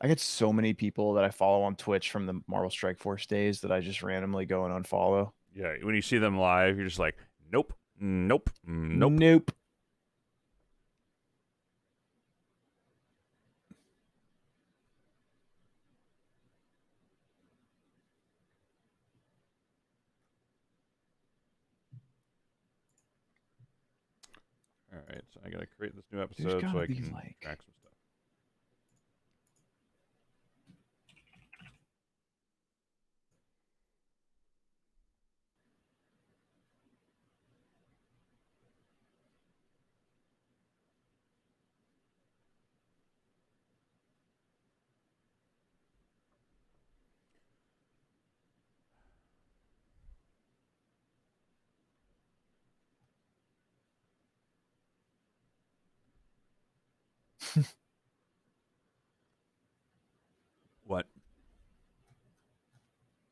I get so many people that I follow on Twitch from the Marvel Strike Force days that I just randomly go and unfollow. Yeah, when you see them live, you're just like, nope, nope, nope. Nope. All right, so I gotta create this new There's episode so gotta I be can like. track some stuff. What?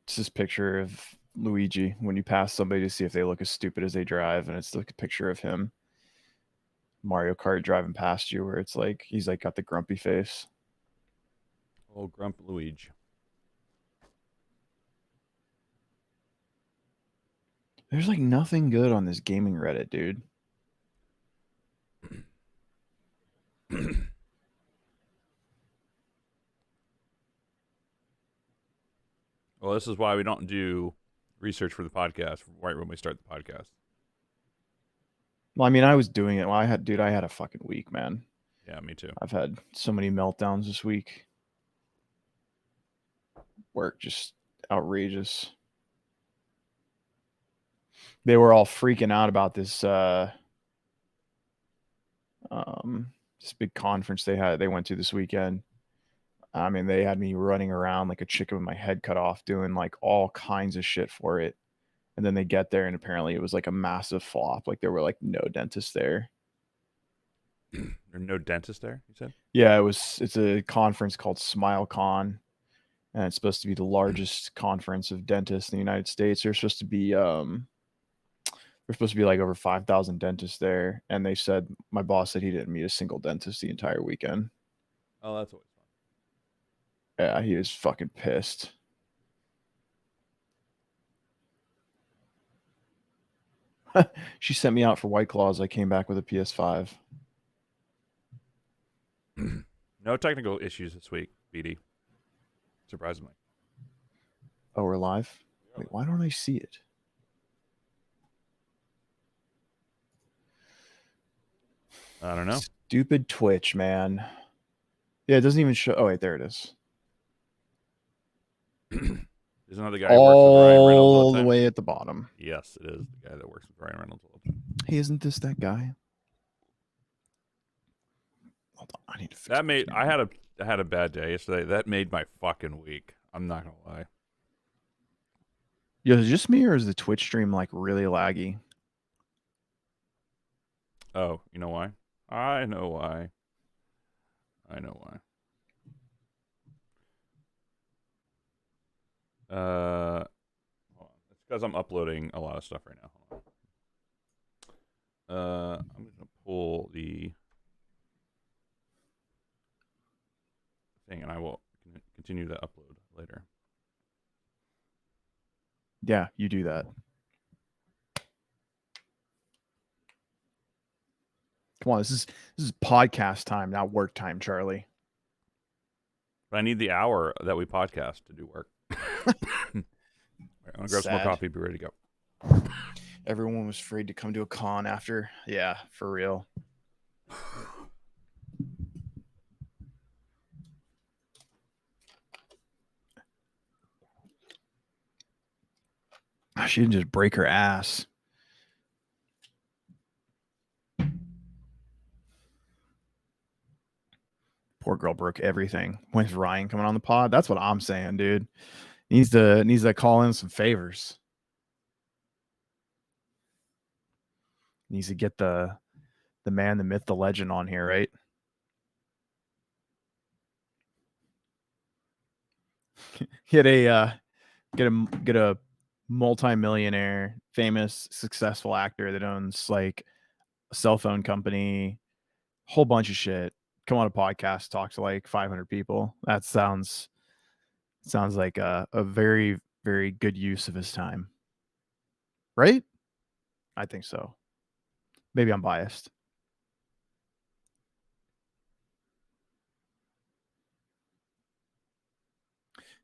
It's this picture of Luigi when you pass somebody to see if they look as stupid as they drive, and it's like a picture of him Mario Kart driving past you, where it's like he's like got the grumpy face. Oh, Grump Luigi. There's like nothing good on this gaming Reddit, dude. Well, this is why we don't do research for the podcast right when we start the podcast. Well, I mean, I was doing it. Well, I had a fucking week, man. Yeah, me too. I've had so many meltdowns this week. Work just outrageous. They were all freaking out about this big conference they went to this weekend. I mean, they had me running around like a chicken with my head cut off, doing like all kinds of shit for it. And then they get there, and apparently it was like a massive flop. Like there were like no dentists there. There's no dentist there, you said? Yeah, it's a conference called SmileCon, and it's supposed to be the largest conference of dentists in the United States. There's supposed to be like over 5,000 dentists there, and they said my boss said he didn't meet a single dentist the entire weekend. Oh, that's always Yeah, he was fucking pissed. She sent me out for White Claws. I came back with a PS5. fun. No technical issues this week, BD. Surprisingly. Oh, we're live? Wait, why don't I see it? I don't know. Stupid Twitch, man. Yeah, it doesn't even show. Oh, wait, there it is. Isn't that the guy who works with Ryan Reynolds all All the the time? way at the bottom. Yes, it is the guy that works with Ryan Reynolds all the time. Hey, isn't this that guy? Hold on, I need to fix That my made camera. I had a bad day yesterday. That made my fucking week. I'm not gonna lie. Yo, is it just me or is the Twitch stream like really laggy? Oh, you know why? I know why. I know why. Hold on. It's because I'm uploading a lot of stuff right now. Hold on. I'm gonna pull the thing, and I will continue to upload later. Yeah, you do that. Come on, this is podcast time, not work time, Charlie. But I need the hour that we podcast to do work. I'm gonna grab some more Sad. coffee. Be ready to go. Everyone was afraid to come to a con after. Yeah, for real. She didn't just break her ass. Poor girl broke everything. When's Ryan coming on the pod? That's what I'm saying, dude. Needs to call in some favors. Needs to get the man, the myth, the legend on here, right? Get a multimillionaire, famous, successful actor that owns like a cell phone company, whole bunch of shit. come on a podcast, talk to like 500 people. That sounds like a very, very good use of his time. Right? I think so. Maybe I'm biased.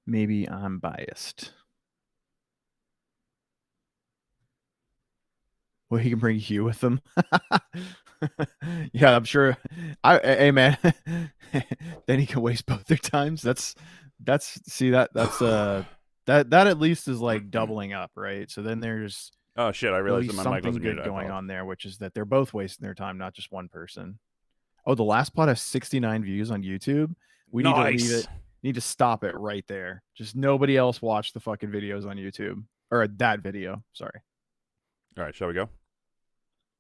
Maybe I'm biased. Well, he can bring Hugh with him. Yeah, I'm sure. Hey man, then he can waste both their times. That's that at least is like doubling up, right? So then there's Oh shit! I at realized that least my mic something wasn't good muted. going on there, which is that they're both wasting their time, not just one person. Oh, the last pod has 69 views on YouTube. We need to leave it. Need to stop it right there. Just nobody else watch the fucking videos on YouTube or that video. Sorry. All right, shall we go?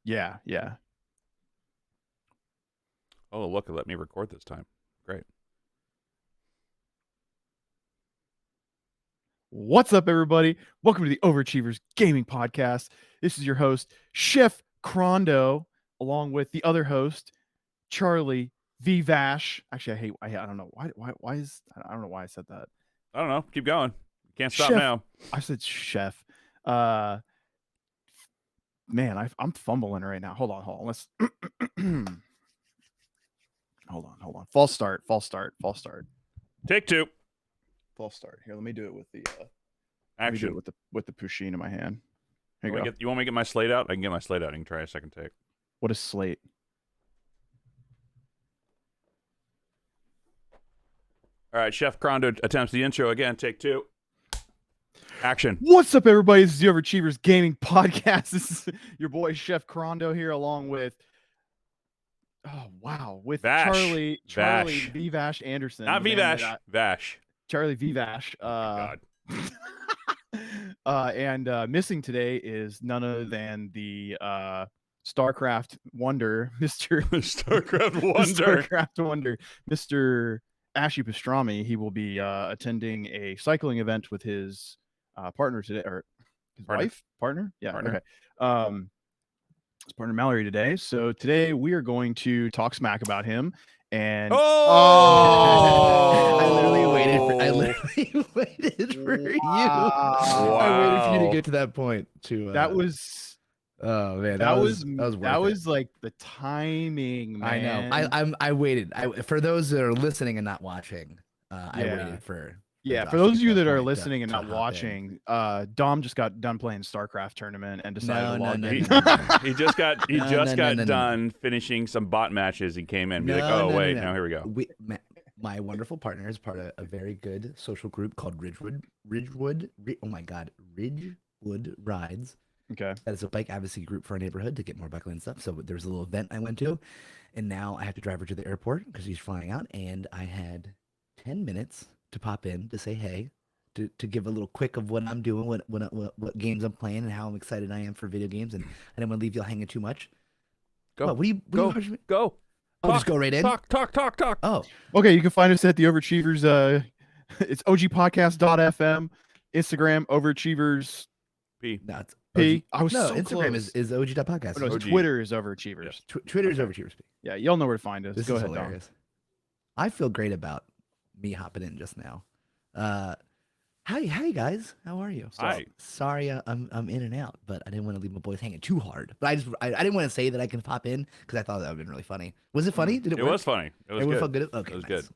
Yeah, yeah. Oh, look, it let me record this time. Great. What's up, everybody? Welcome to the Overachievers Gaming Podcast. This is your host, Chef Crondo, along with the other host, Charlie V. Vash. Actually, I don't know why is I don't know why I said that. I don't know. Keep going. Can't stop Chef, now. I said Chef. Man, I'm fumbling right now. Hold on. Let's hold on. False start. Take two. False start. Here, let me do it with the Action. Let me do it with the Pusheen in my hand. Here you you go. You want me to get my slate out? I can get my slate out. You can try a second take. What is slate? All right, Chef Crondo attempts the intro again. Take two. Action. What's up, everybody? This is the Overachievers Gaming Podcast. This is your boy Chef Crondo here, along with with Vash. Charlie V. Vash Anderson. Not V. Vash. Vash. Charlie V. Vash. God. And missing today is none other than the StarCraft wonder, Mr. StarCraft wonder, Mr. Ashy Pastrami. He will be attending a cycling event with his partner today, or his partner. Yeah. Partner. Okay. His partner Mallory today. So today we are going to talk smack about him. And I literally waited for you. Wow. I waited for you to get to that point. That was. Oh man, that was worth it. like the timing, man. I know. I waited. For those that are listening and not watching, I waited for. For those of you that are listening and not watching, Dom just got done playing StarCraft tournament and decided to log in. He just got done finishing some bot matches. He came in, now here we go. My wonderful partner is part of a very good social group called Ridgewood. Oh my God, Ridgewood Rides. Okay. That is a bike advocacy group for our neighborhood to get more bike lane stuff. So there was a little event I went to, and now I have to drive her to the airport because he's flying out. And I had 10 minutes to pop in to say hey, to give a little quick of what I'm doing, what games I'm playing, and how I'm excited I am for video games. And I didn't want to leave y'all hanging too much. Go. Go. I'll just go right in. Talk. Oh. Okay, you can find us at the Overachievers. It's ogpodcast.fm, Instagram, Overachievers. P. I was so Instagram close. is OG.podcast. Oh, no, Twitter is Overachievers. Yes. Twitter is Overachievers P. Yeah, y'all know where to find us. This Go is ahead, hilarious. Dom. I feel great about me hopping in just now. Hi guys, how are you? Hi. Sorry, I'm in and out, but I didn't want to leave my boys hanging too hard. But I didn't want to say that I can pop in because I thought that would have been really funny. Was it funny? Did it? It was funny. It was good. Good. Okay, it was nice. good.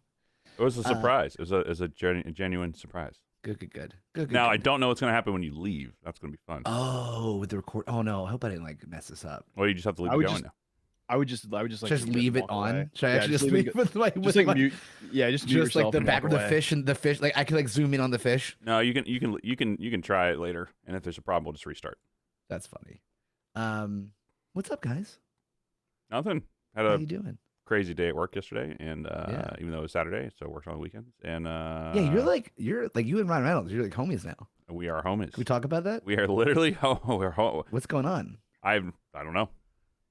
It was a surprise. It was a genuine surprise. Good. Now I don't know what's gonna happen when you leave. That's gonna be fun. Oh, with the record. Oh no, I hope I didn't like mess this up. Well, you just have to leave it going now. I would just like just leave it on. Away. Should I actually just leave it with my mute? Yeah, just mute like the back of the fish and the fish. Like I could like zoom in on the fish. No, you can try it later, and if there's a problem, we'll just restart. That's funny. What's up, guys? Nothing. Had How a you doing? crazy day at work yesterday, and even though it was Saturday, so I worked on the weekends. And you're like you and Ryan Reynolds. You're like homies now. We are homies. Can we talk about that? We are literally What's going on? I don't know.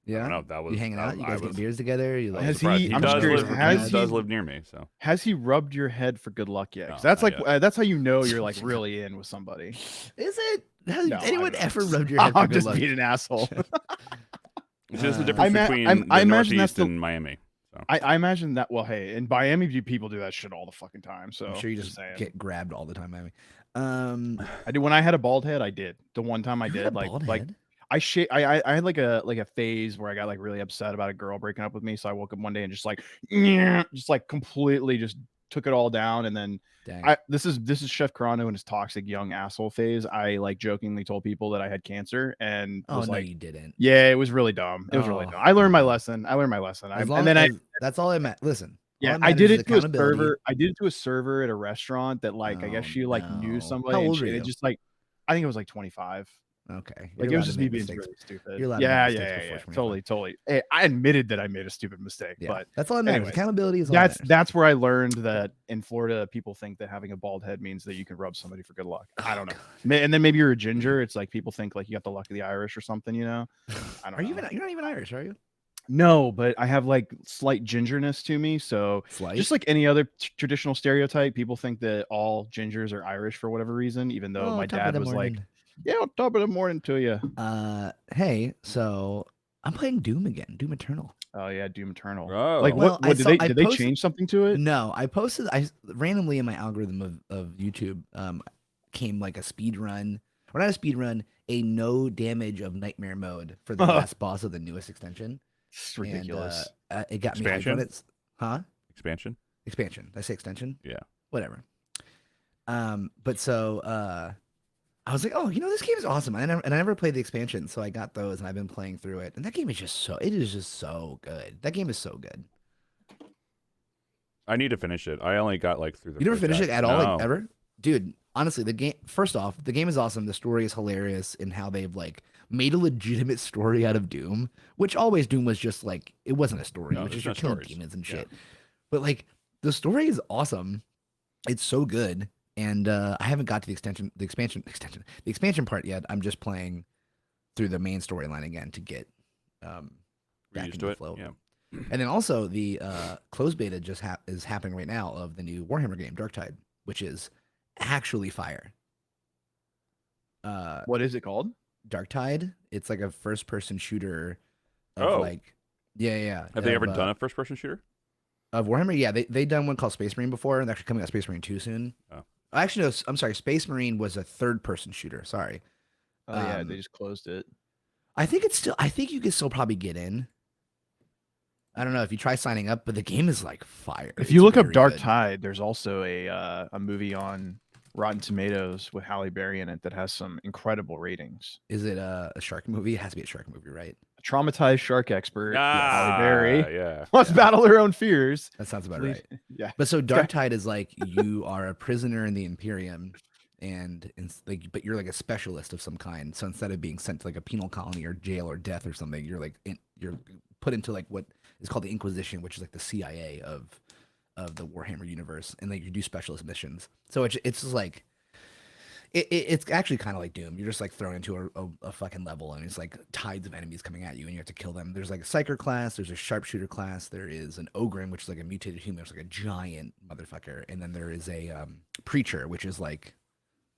Yeah, I don't know. That was you hanging out. You guys get beers together. You like? He does live near me. So has he rubbed your head for good luck yet? No, that's like that's how you know you're like really in with somebody. Is it? Has anyone ever rubbed your I'm head for good just being an asshole. It's just the difference between the Northeast and Miami. So I imagine that. Well, hey, in Miami, people do that shit all the fucking time. So I'm sure you just saying. get grabbed all the time, Miami. I did when I had a bald head. I did the one time I You had did a bald head? I had like a phase where I got like really upset about a girl breaking up with me. So I woke up one day and just like just like completely just took it all down. And then Dang. this is Chef Carano in his toxic young asshole phase. I like jokingly told people that I had cancer and Oh was no, like, you didn't. yeah, it was really dumb. It was really Oh, dumb. I learned my no. lesson. I learned my lesson. As And long then as that's all listen, all yeah, that I matters did is it to a accountability. server. I did it to a server at a restaurant that like I guess Oh she like knew no. somebody How and old were it you? just like I think it was like 25. Okay. Like You're it was allowed to just me make being mistakes. really stupid. You're allowed to make mistakes Yeah. before 25. Totally, totally. Hey, I admitted that I made a stupid mistake, Yeah. but That's all that matters. anyways, Accountability is all that matters. that's where I learned that in Florida people think that having a bald head means that you can rub somebody for good luck. I don't know. And then maybe you're a ginger. It's like people think like you got the luck of the Irish or something, you know? I don't know. You're not even Irish, are you? No, but I have like slight gingerness to me. So Slight? just like any other traditional stereotype, people think that all gingers are Irish for whatever reason, even though Oh, my top of dad the was like, morning. yeah, on top of the morning to you. Hey, so I'm playing Doom again, Doom Eternal. Oh yeah, Doom Eternal. Oh. Like Well, what did they change something to it? No, I posted I randomly in my algorithm of YouTube came like a speed run, or not a speed run, a no damage of nightmare mode for the last boss of the newest extension. It's ridiculous. And it got Expansion? me hyped on it. Huh? Expansion? Expansion. Did I say extension? Yeah. Whatever. But so I was like, oh, this game is awesome. I never played the expansion, so I got those and I've been playing through it. And that game is it is just so good. That game is so good. I need to finish it. I only got like through the You never first finished act. it at all, No. like ever? Dude, honestly, first off, the game is awesome. The story is hilarious in how they've like made a legitimate story out of Doom, which always Doom was just like, it wasn't a story. No, It was just there's you're no killing stories. demons and Yeah. shit. But like the story is awesome. It's so good. And I haven't got to the expansion part yet. I'm just playing through the main storyline again to get back Used into to the it. flow. Yeah. And then also the closed beta just is happening right now of the new Warhammer game, Darktide, which is actually fire. What is it called? Darktide. It's like a first-person shooter. Oh. Like, yeah. Have they ever done a first-person shooter? Of Warhammer? Yeah, they done one called Space Marine before, and they're actually coming out Space Marine 2 soon. Oh. Actually, no, I'm sorry. Space Marine was a third-person shooter. Sorry. Oh yeah, they just closed it. I think you can still probably get in. I don't know if you try signing up, but the game is like fire. If you look up very Dark good. Tide, there's also a movie on Rotten Tomatoes with Halle Berry in it that has some incredible ratings. Is it a shark movie? It has to be a shark movie, right? A traumatized shark expert, Halle Ah, Berry, yeah. must battle her own fears. That sounds about Please- right. Yeah. But so Darktide is like you are a prisoner in the Imperium, and like, but you're like a specialist of some kind. So instead of being sent to like a penal colony or jail or death or something, you're like you're put into like what is called the Inquisition, which is like the CIA of the Warhammer universe, and like you do specialist missions. So it's just like it's actually kind of like Doom. You're just like thrown into a fucking level, and it's like tides of enemies coming at you, and you have to kill them. There's like a psyker class, there's a sharpshooter class, there is an ogre, which is like a mutated human, it's like a giant motherfucker, and then there is a preacher, which is like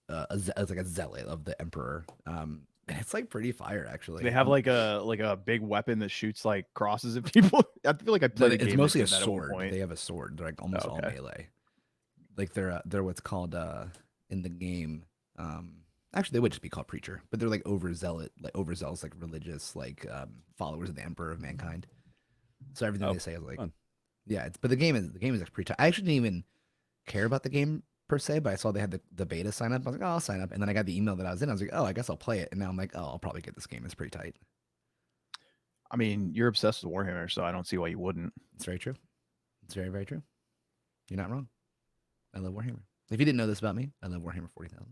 it's like a zealot of the emperor. And it's like pretty fire actually. They have like a big weapon that shoots like crosses at people. I feel like I played a game. It's mostly a that did that at one sword. point. They have a sword. They're like almost all melee. Like they're what's called in the game. Actually, they would just be called preacher, but they're like overzealous, like religious, like followers of the emperor of mankind. So everything they say is like, fun. yeah. But the game is like pretty tight. I actually didn't even care about the game per se, but I saw they had the beta sign up. I was like, oh, I'll sign up, and then I got the email that I was in. I was like, oh, I guess I'll play it. And now I'm like, oh, I'll probably get this game. It's pretty tight. I mean, you're obsessed with Warhammer, so I don't see why you wouldn't. It's very true. It's very, very true. You're not wrong. I love Warhammer. If you didn't know this about me, I love Warhammer 40,000.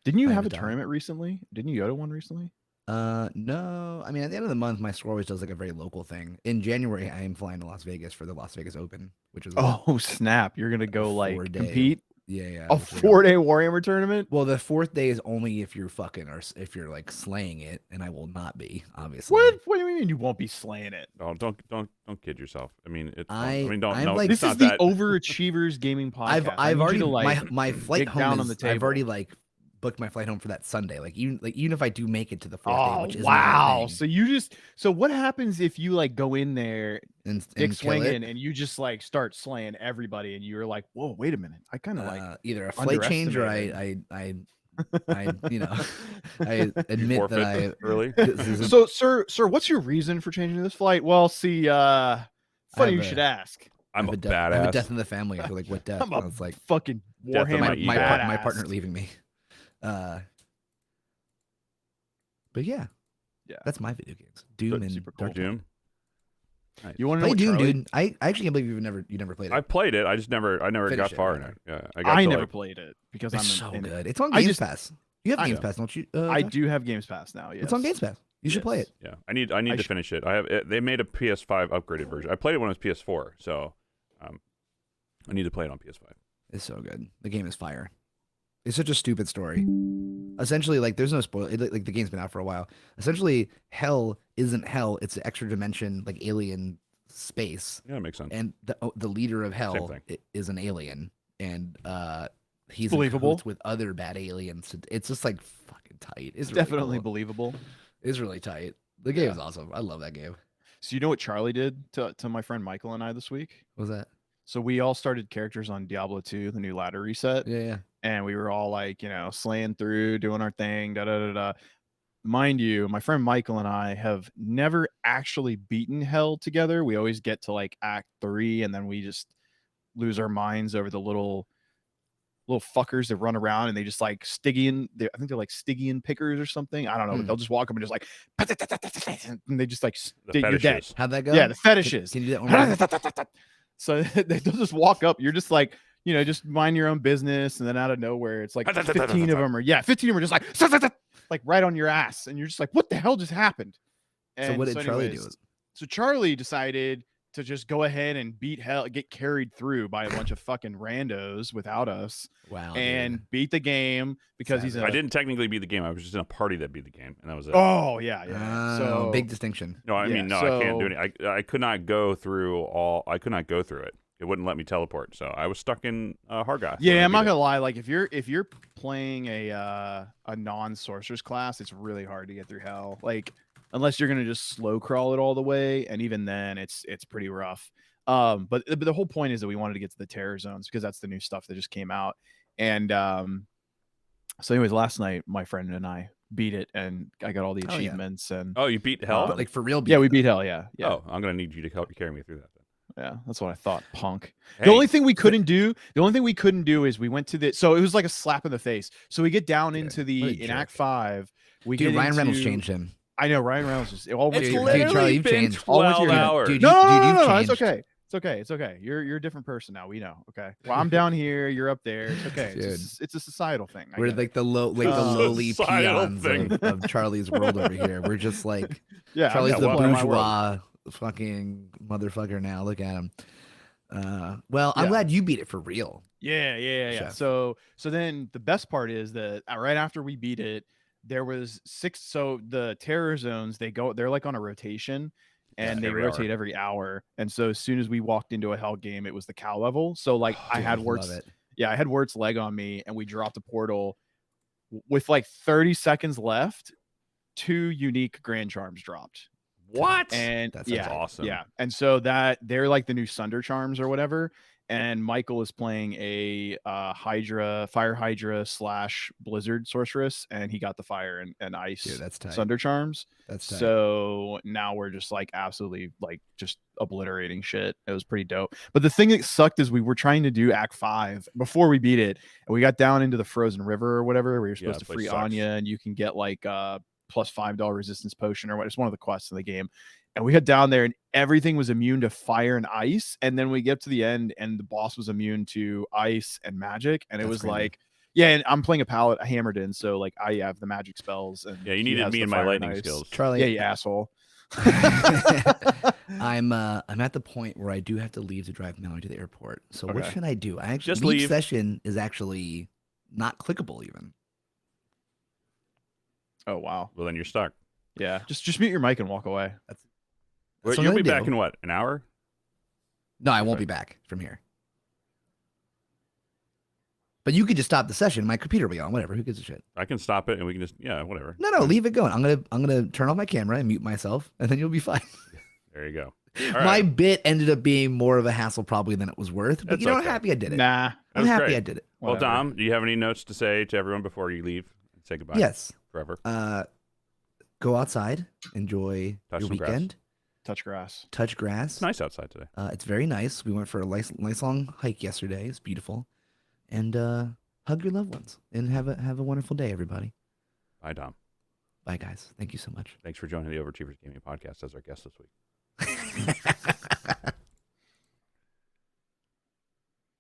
Didn't you I have a haven't done it. tournament recently? Didn't you go to one recently? No. I mean, at the end of the month, my store always does like a very local thing. In January, I am flying to Las Vegas for the Las Vegas Open, which is Oh snap! You're gonna go like 4-day. compete yeah. a 4-day Warhammer tournament? Well, the fourth day is only if you're fucking or if you're like slaying it, and I will not be, obviously. What do you mean you won't be slaying it? Oh, don't kid yourself. I mean, it's. I'm no. like- It's This is not the that. Overachievers gaming podcast. I've already to, like, my flight get home down is, on the I've table. already like booked my flight home for that Sunday. Even if I do make it to the fourth day, Oh which isn't wow! a So you just what happens if you like go in there, thing, dick and kill it. swinging, and you just like start slaying everybody, and you're like, whoa, wait a minute, I kind of like Either a flight change or underestimated. I I You admit that forfeit early. this isn't. So, sir, what's your reason for changing this flight? Well, see, funny have you a- should ask. I I'm have a I have a badass. death in the family. You're like, what death? I'm I a was like, fucking Death of my Warhammer ego. badass. my partner leaving me. But yeah, Yeah, that's my video games. Doom and super cool. Dark Doom. Nice. You want to know Play what Doom, Charlie? dude. I actually can't believe you never played it. I played it. I just never Finish got it, far in rather. it. Yeah, I got I to never like, played it because It's I'm so in good. It's on I Games just- Pass. You have I Games know. Pass, don't you? I Josh? do have Games Pass now. Yes, It's on Games Pass. You should play Yes. it. yeah. I need to finish it. I have it, they made a PS5 upgraded version. I played it when it was PS4, so I need to play it on PS5. It's so good. The game is fire. It's such a stupid story. Essentially, like, there's no spoil. Like, the game's been out for a while. Essentially, hell isn't hell. It's an extra dimension, like alien space. Yeah, it makes sense. And the leader of hell thing. is an alien, and he's Believable. in cahoots with other bad aliens. It's just like fucking tight. It's It's really definitely cool. believable. It's really tight. The game is awesome. I love that game. So you know what Charlie did to my friend Michael and I this week? What was that? So we all started characters on Diablo 2, the new ladder reset. Yeah. And we were all like, slaying through, doing our thing, da da da da. Mind you, my friend Michael and I have never actually beaten hell together. We always get to like Act 3, and then we just lose our minds over the little fuckers that run around and they just like Stygian. I think they're like Stygian pickers or something. I don't know, but they'll just walk up and just like, and they just like, The you're dead. fetishes. How'd that go? Yeah, the fetishes. Can you do that one more? So they'll just walk up. You're just like, just mind your own business, and then out of nowhere, it's like 15 of them, or 15 of them are just like right on your ass, and you're just like, what the hell just happened? So what did Charlie do? anyways, So Charlie decided to just go ahead and beat hell, get carried through by a bunch of fucking randos without us, Wow. and beat the game because he's I didn't technically beat the game. I was just in a party that beat the game, and that was it. Oh yeah. So big distinction. No, I Yeah, mean, no, I can't do it. I could not go through I could not go through it. It wouldn't let me teleport, so I was stuck in Hargoth. Yeah, I'm not gonna lie. Like if you're playing a non-sorcerer's class, it's really hard to get through hell. Like unless you're gonna just slow crawl it all the way, and even then, it's pretty rough. But the whole point is that we wanted to get to the terror zones because that's the new stuff that just came out. And so, anyways, last night my friend and I beat it, and I got all the achievements. And oh, you beat hell? But like for real? yeah, we beat hell. Yeah. Oh, I'm gonna need you to help carry me through that. Then. Yeah, that's what I thought, punk. Hey, The only thing we couldn't do is we went to so it was like a slap in the face. So we get down into in Act 5. Dude, Ryan Reynolds changed him. I know, Ryan Reynolds just all went It's to your literally head. Charlie, you've been changed. 12 hours. Dude, No, you've it's changed. okay. It's okay. You're a different person now. We know. Okay. Well, I'm down here. You're up there. It's okay. It's a societal thing. We're like the lowly Societal peons thing. of Charlie's world over here. We're just like yeah. Charlie's I'm the playing my world. bourgeois fucking motherfucker now. Look at him. Well, I'm glad you beat it for real. Yeah. Chef. So then the best part is that right after we beat it, there was 6. So the terror zones, they're like on a rotation, and they rotate every hour. And so as soon as we walked into a hell game, it was the cow level. So like I had Wirt's leg on me, and we dropped a portal with like 30 seconds left. 2 unique grand charms dropped. What? And That's awesome. Yeah. And so that they're like the new Sunder charms or whatever. And Michael is playing a fire Hydra / Blizzard sorceress, and he got the fire and ice. Dude, that's tight. Sunder charms. That's tight. So now we're just like absolutely like just obliterating shit. It was pretty dope. But the thing that sucked is we were trying to do Act 5 before we beat it, and we got down into the frozen river or whatever, where you're supposed to free Anya, and you can get like plus $5 resistance potion or what. It's one of the quests in the game. And we got down there and everything was immune to fire and ice. And then we get to the end and the boss was immune to ice and magic. And it was crazy. Like, yeah, and I'm playing a palette, I hammered in. So like I have the magic spells. And yeah, you needed me and my lightning skills. Charlie. Yeah, you asshole. I'm at the point where I do have to leave to drive Mallory to the airport. So what should I do? I actually just leave. Session is actually not clickable even. Oh wow. Well then you're stuck. Yeah. Just mute your mic and walk away. You'll be back in what, an hour? No, I won't be back from here. But you could just stop the session. My computer will be on. Whatever. Who gives a shit? I can stop it and we can just whatever. No, leave it going. I'm gonna turn off my camera and mute myself, and then you'll be fine. There you go. My bit ended up being more of a hassle probably than it was worth. But That's I'm okay. happy I did it. Nah, I'm happy great. I did it. Well, Whatever. Dom, do you have any notes to say to everyone before you leave and say goodbye? Yes. Forever. Go outside, enjoy Touch your some grass. weekend. touch grass. Touch grass. It's nice outside today. It's very nice. We went for a nice long hike yesterday. It's beautiful. And hug your loved ones and have a wonderful day, everybody. Bye, Dom. Bye, guys. Thank you so much. Thanks for joining the Overachievers Gaming Podcast as our guest this week.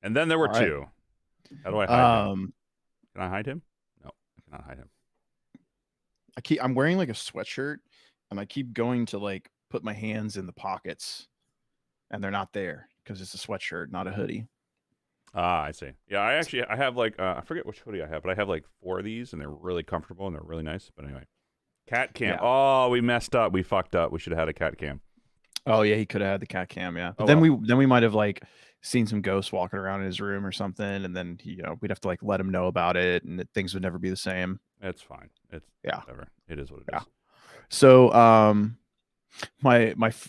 And then there were two. How do I hide him? Can I hide him? No, I cannot hide him. I'm wearing like a sweatshirt, and I keep going to like put my hands in the pockets, and they're not there because it's a sweatshirt, not a hoodie. Ah, I see. Yeah, I have like I forget which hoodie I have, but I have like 4 of these, and they're really comfortable and they're really nice. But anyway, cat cam. Yeah. Oh, we messed up. We fucked up. We should have had a cat cam. Oh yeah, he could have had the cat cam. Yeah, but Oh, then well. we might have like seen some ghosts walking around in his room or something, and then we'd have to like let him know about it, and things would never be the same. It's fine. It's whatever. It is what it is. So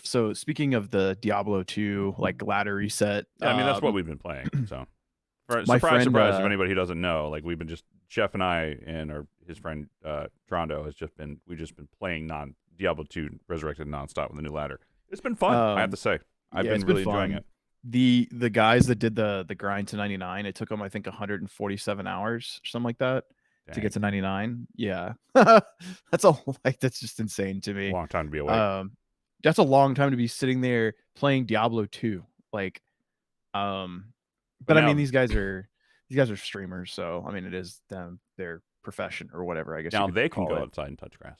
so speaking of the Diablo 2 like ladder reset, Yeah, I mean that's what we've been playing. So My surprise, friend, if anybody who doesn't know, like we've been just Jeff and I and his friend Trondo we've just been playing Diablo 2 Resurrected nonstop with the new ladder. It's been fun, I have to say. I've been really enjoying it. The guys that did the grind to 99, it took them I think 147 hours or something like that to get to 99. Yeah. That's just insane to me. A long time to be awake. That's a long time to be sitting there playing Diablo 2. Like but I mean these guys are streamers, so I mean it is their profession or whatever, I guess. Now they can go outside and touch grass.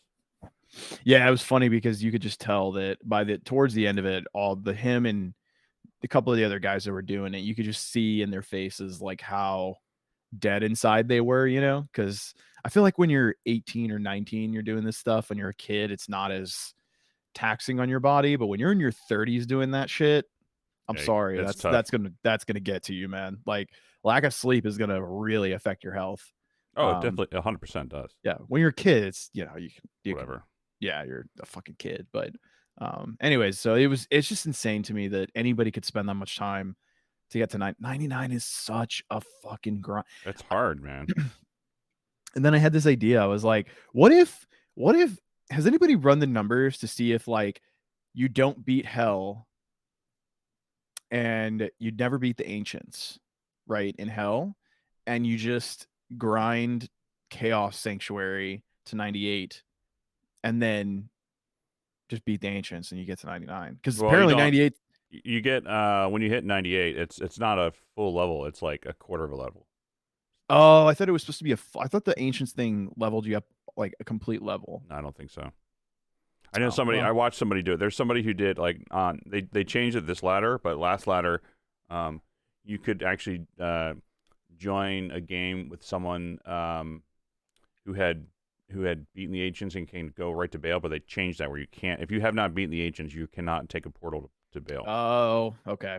Yeah, it was funny because you could just tell that towards the end of it, him and a couple of the other guys that were doing it, you could just see in their faces like how dead inside they were, because I feel like when you're 18 or 19, you're doing this stuff. When you're a kid, it's not as taxing on your body, but when you're in your 30s doing that shit, I'm sorry, that's gonna get to you, man. Like lack of sleep is gonna really affect your health. Oh, it definitely 100% does. Yeah, when you're a kid, it's you whatever. Yeah, you're a fucking kid. But anyways, so it's just insane to me that anybody could spend that much time to get to 99 is such a fucking grind. It's hard, man. And then I had this idea. I was like, what if has anybody run the numbers to see if like you don't beat hell and you'd never beat the ancients, right, in hell, and you just grind Chaos Sanctuary to 98 and then just beat the ancients and you get to 99, because apparently 98 you get when you hit 98, it's not a full level, it's like a quarter of a level. Oh, I thought it was supposed to be I thought the ancients thing leveled you up like a complete level. No, I don't think so. I know I watched somebody do it. There's somebody who did like they changed it this ladder, but last ladder you could actually join a game with someone who had beaten the ancients and can go right to Baal, but they changed that where you can't, if you have not beaten the ancients, you cannot take a portal to Baal. Oh, okay.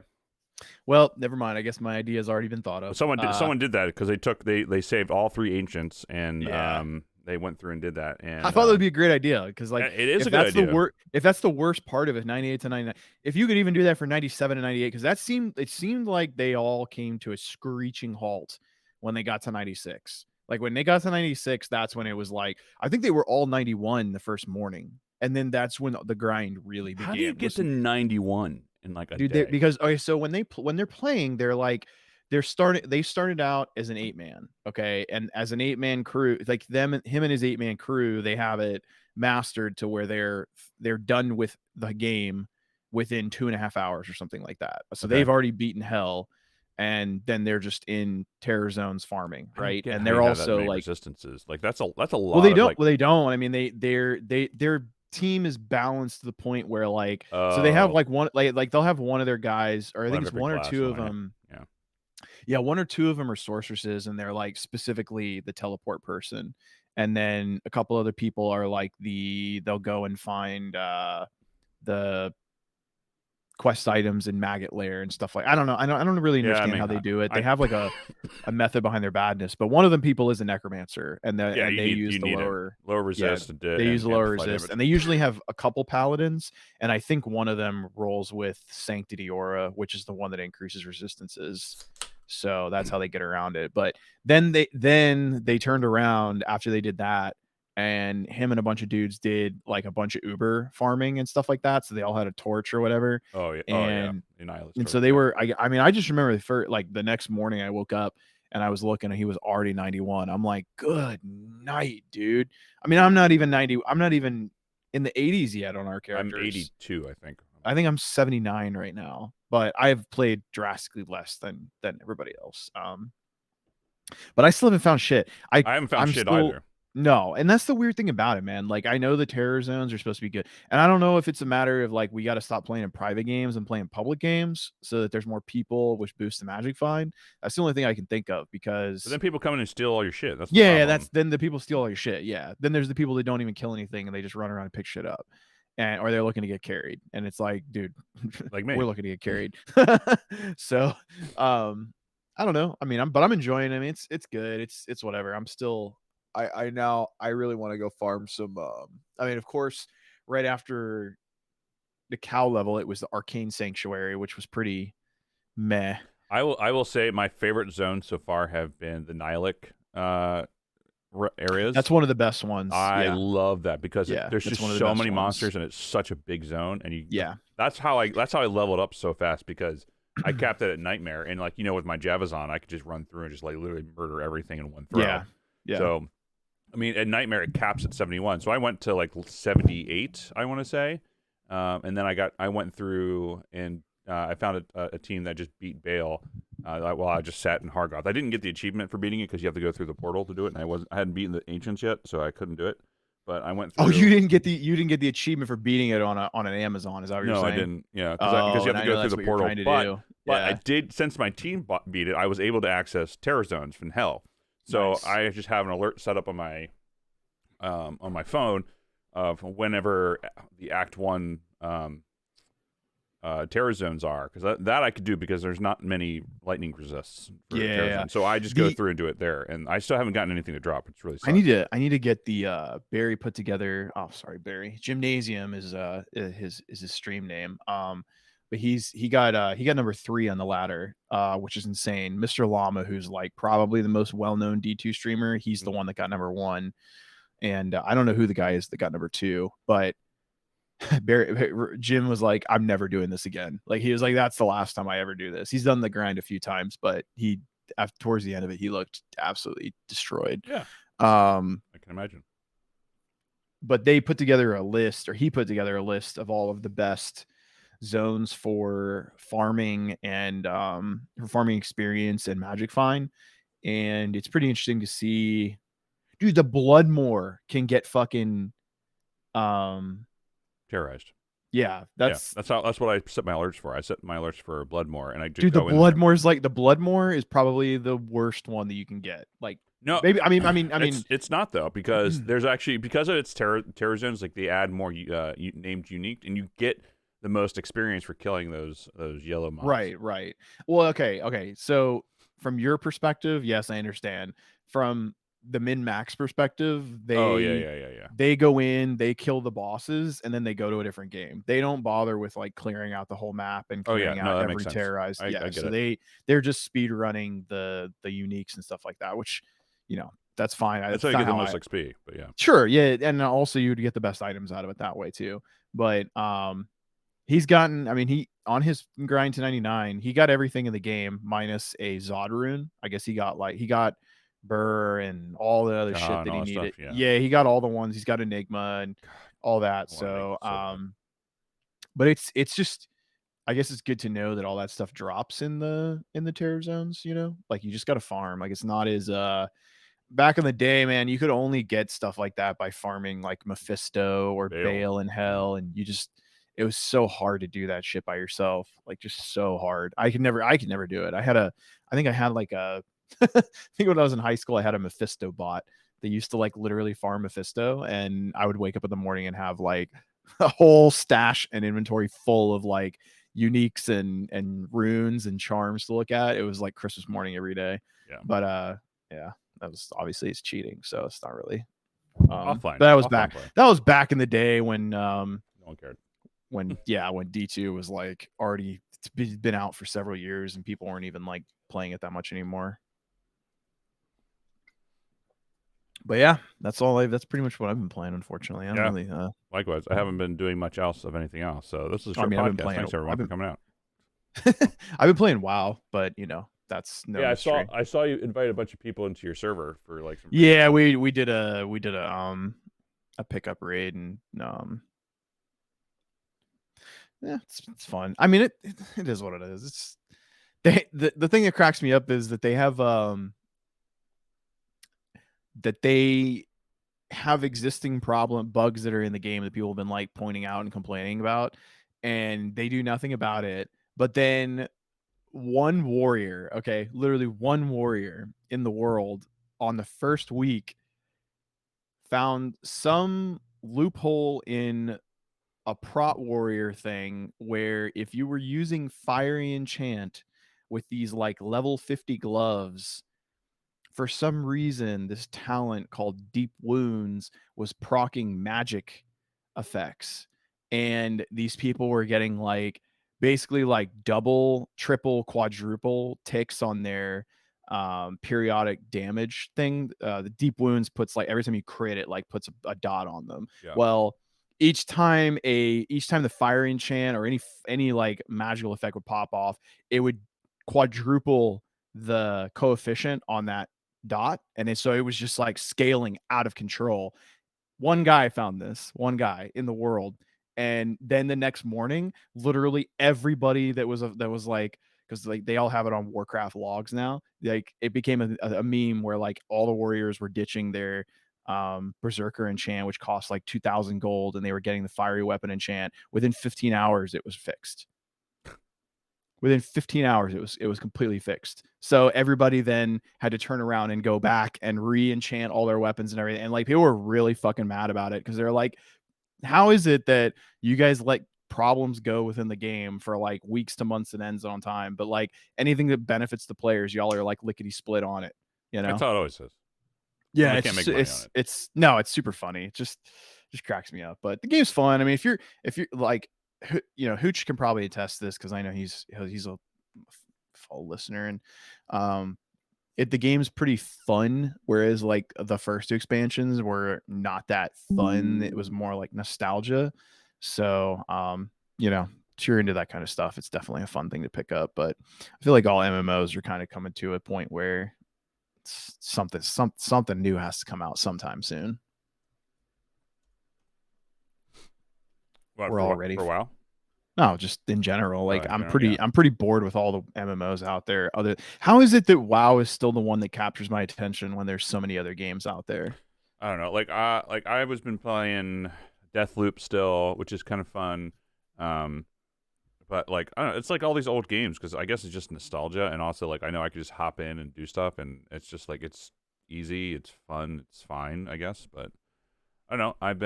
Well, never mind. I guess my idea has already been thought of. Someone did that because they saved all 3 ancients and they went through and did that. And I thought that would be a great idea because like it is a good idea. If that's the worst part of it, 98 to 99, if you could even do that for 97 to 98, because it seemed like they all came to a screeching halt when they got to 96. Like when they got to 96, that's when it was like, I think they were all 91 the first morning. And then that's when the grind really began. How do you get to 91 in like a day? Because okay, so when they're playing, they're like they started out as an 8-man, okay, and as an 8-man crew, like him and his 8-man crew, they have it mastered to where they're done with the game within 2.5 hours or something like that. So they've already beaten hell, and then they're just in terror zones farming, right? And they're also like resistances. Like that's a lot. Well, they don't. Well, they don't. I mean, their team is balanced to the point where like so they have like one like they'll have one of their guys, or I think it's one or two of them. Yeah, one or two of them are sorceresses, and they're like specifically the teleport person. And then a couple other people are like they'll go and find the quest items in Maggot Lair and stuff like. I don't know. I don't really understand how they do it. They have like a method behind their badness, but one of them people is a necromancer, and they use the lower resist. They use lower resist, and they usually have a couple paladins, and I think one of them rolls with Sanctity Aura, which is the one that increases resistances. So that's how they get around it. But then they turned around after they did that, and him and a bunch of dudes did like a bunch of Uber farming and stuff like that. So they all had a torch or whatever. Oh yeah, and torch, so they were. I mean, I just remember the next morning I woke up and I was looking and he was already 91. I'm like, good night, dude. I mean, I'm not even 90. I'm not even in the 80s yet on our characters. I'm 82, I think. I think I'm 79 right now, but I've played drastically less than everybody else. But I still haven't found shit. I haven't found shit either. No, and that's the weird thing about it, man. Like, I know the terror zones are supposed to be good, and I don't know if it's a matter of like we got to stop playing in private games and playing public games so that there's more people, which boosts the magic find. That's the only thing I can think of, because but then people come in and steal all your shit. That's then the people steal all your shit. Yeah, then there's the people that don't even kill anything and they just run around and pick shit up, or they're looking to get carried, and it's like, dude, like me, we're looking to get carried. So, I don't know. I mean, I'm enjoying it. I mean, it's good. It's whatever. I'm still. I really want to go farm some. I mean, of course, right after the cow level, it was the Arcane Sanctuary, which was pretty meh. I will say my favorite zones so far have been the Nihilic areas. That's one of the best ones. I love that because there's just so many monsters and it's such a big zone. And that's how I leveled up so fast, because I capped it at Nightmare, and like, with my Javazon, I could just run through and just like literally murder everything in one throw. Yeah. So, I mean, at Nightmare it caps at 71. So I went to like 78, I want to say, and then I went through and I found a team that just beat Bale. While I just sat in Hargoth. I didn't get the achievement for beating it because you have to go through the portal to do it, and I hadn't beaten the Ancients yet, so I couldn't do it. But I went through. Oh, you didn't get the achievement for beating it on an Amazon? Is that what you're saying? No, I didn't. Yeah, because you have to go through the portal. But I did, since my team beat it, I was able to access terror zones from hell. So I just have an alert set up on my phone of whenever the Act 1 terror zones are, because that I could do because there's not many lightning resists for terror zones. So I just go through and do it there, and I still haven't gotten anything to drop. It's really sucks. I need to get the Barry put together. Oh, sorry, Barry. Gymnasium is his stream name. But he got number 3 on the ladder, which is insane. Mr. Llama, who's like probably the most well-known D2 streamer, he's the one that got number 1, and I don't know who the guy is that got number 2, but Jim was like, I'm never doing this again. Like, he was like, that's the last time I ever do this. He's done the grind a few times, but towards the end of it, he looked absolutely destroyed. Yeah. I can imagine. But he put together a list of all of the best zones for farming and for farming experience and magic find. And it's pretty interesting to see, dude, the Bloodmoor can get fucking terrorized. Yeah, that's what I set my alerts for. I set my alerts for Bloodmoor, and I just the Bloodmoor is probably the worst one that you can get. Like, no, maybe I mean it's not, though, because there's actually, because of its terror zones, like they add more named unique, and you get the most experience for killing those yellow mobs. Right. Well, okay. So from your perspective, yes, I understand. From the min-max perspective, they go in, they kill the bosses, and then they go to a different game. They don't bother with like clearing out the whole map and clearing out every terrorized. So they're just speed running the uniques and stuff like that, which, that's fine. That's how you get the most XP, but yeah. Sure, yeah, and also you'd get the best items out of it that way too. But he's gotten, I mean, he on his grind to 99, he got everything in the game minus a Zod rune. I guess he got Burr and all the other shit that he needed. Stuff, he got all the ones. He's got Enigma and all that. So but it's just, I guess it's good to know that all that stuff drops in the terror zones, like you just got to farm. Like, it's not as back in the day, man, you could only get stuff like that by farming like Mephisto or Bale in hell, and it was so hard to do that shit by yourself, like just so hard. I could never do it. I think when I was in high school, I had a Mephisto bot that used to like literally farm Mephisto, and I would wake up in the morning and have like a whole stash and inventory full of like uniques and runes and charms to look at, it was like Christmas morning every day. Yeah. But yeah, that was obviously it's cheating, so it's not really. Offline. But that was Offline back. play. That was back in the day when No one cared. when D2 was like already been out for several years and people weren't even like playing it that much anymore. But yeah, that's pretty much what I've been playing, unfortunately. I don't really likewise. I haven't been doing much else of anything else. So this is a short I've been podcast. playing, Thanks everyone for coming out. I've been playing WoW, but that's no mystery. I saw you invite a bunch of people into your server for like some we did a pickup raid, and yeah, it's fun. I mean, it is what it is. It's the thing that cracks me up is that they have existing bugs that are in the game that people have been like pointing out and complaining about, and they do nothing about it. But then one warrior, okay, literally one warrior in the world on the first week found some loophole in a prot warrior thing where if you were using fiery enchant with these like level 50 gloves, for some reason this talent called Deep Wounds was proccing magic effects, and these people were getting like basically like double, triple, quadruple ticks on their periodic damage thing. The Deep Wounds puts like every time you crit it like puts a dot on them. Yeah. Well, each time the fire enchant or any like magical effect would pop off, it would quadruple the coefficient on that dot, and so it was just like scaling out of control. One guy found this, one guy in the world, and then the next morning, literally everybody that was like, because like they all have it on Warcraft logs now, like it became a meme where like all the warriors were ditching their berserker enchant, which cost like 2,000 gold, and they were getting the fiery weapon enchant. Within 15 hours it was fixed. Within 15 hours it was completely fixed. So everybody then had to turn around and go back and re-enchant all their weapons and everything, and like people were really fucking mad about it because they're like, how is it that you guys let problems go within the game for like weeks to months and ends on time, but like anything that benefits the players, y'all are like lickety split on it, That's how it always is. Yeah, I can't make money on it. It's super funny. It just cracks me up. But the game's fun. I mean, if you're like, Hooch can probably attest to this because I know he's a full listener, and the game's pretty fun. Whereas like the first two expansions were not that fun. It was more like nostalgia. So if you're into that kind of stuff, it's definitely a fun thing to pick up. But I feel like all MMOs are kind of coming to a point where something new has to come out sometime soon. We're all ready for a while. No, just in general. Like I'm pretty bored with all the MMOs out there. How is it that WoW is still the one that captures my attention when there's so many other games out there? I don't know. Like I was been playing Deathloop still, which is kind of fun. But like I don't know, it's like all these old games because I guess it's just nostalgia, and also like I know I could just hop in and do stuff, and it's just like it's easy, it's fun, it's fine, I guess. But I don't know. I've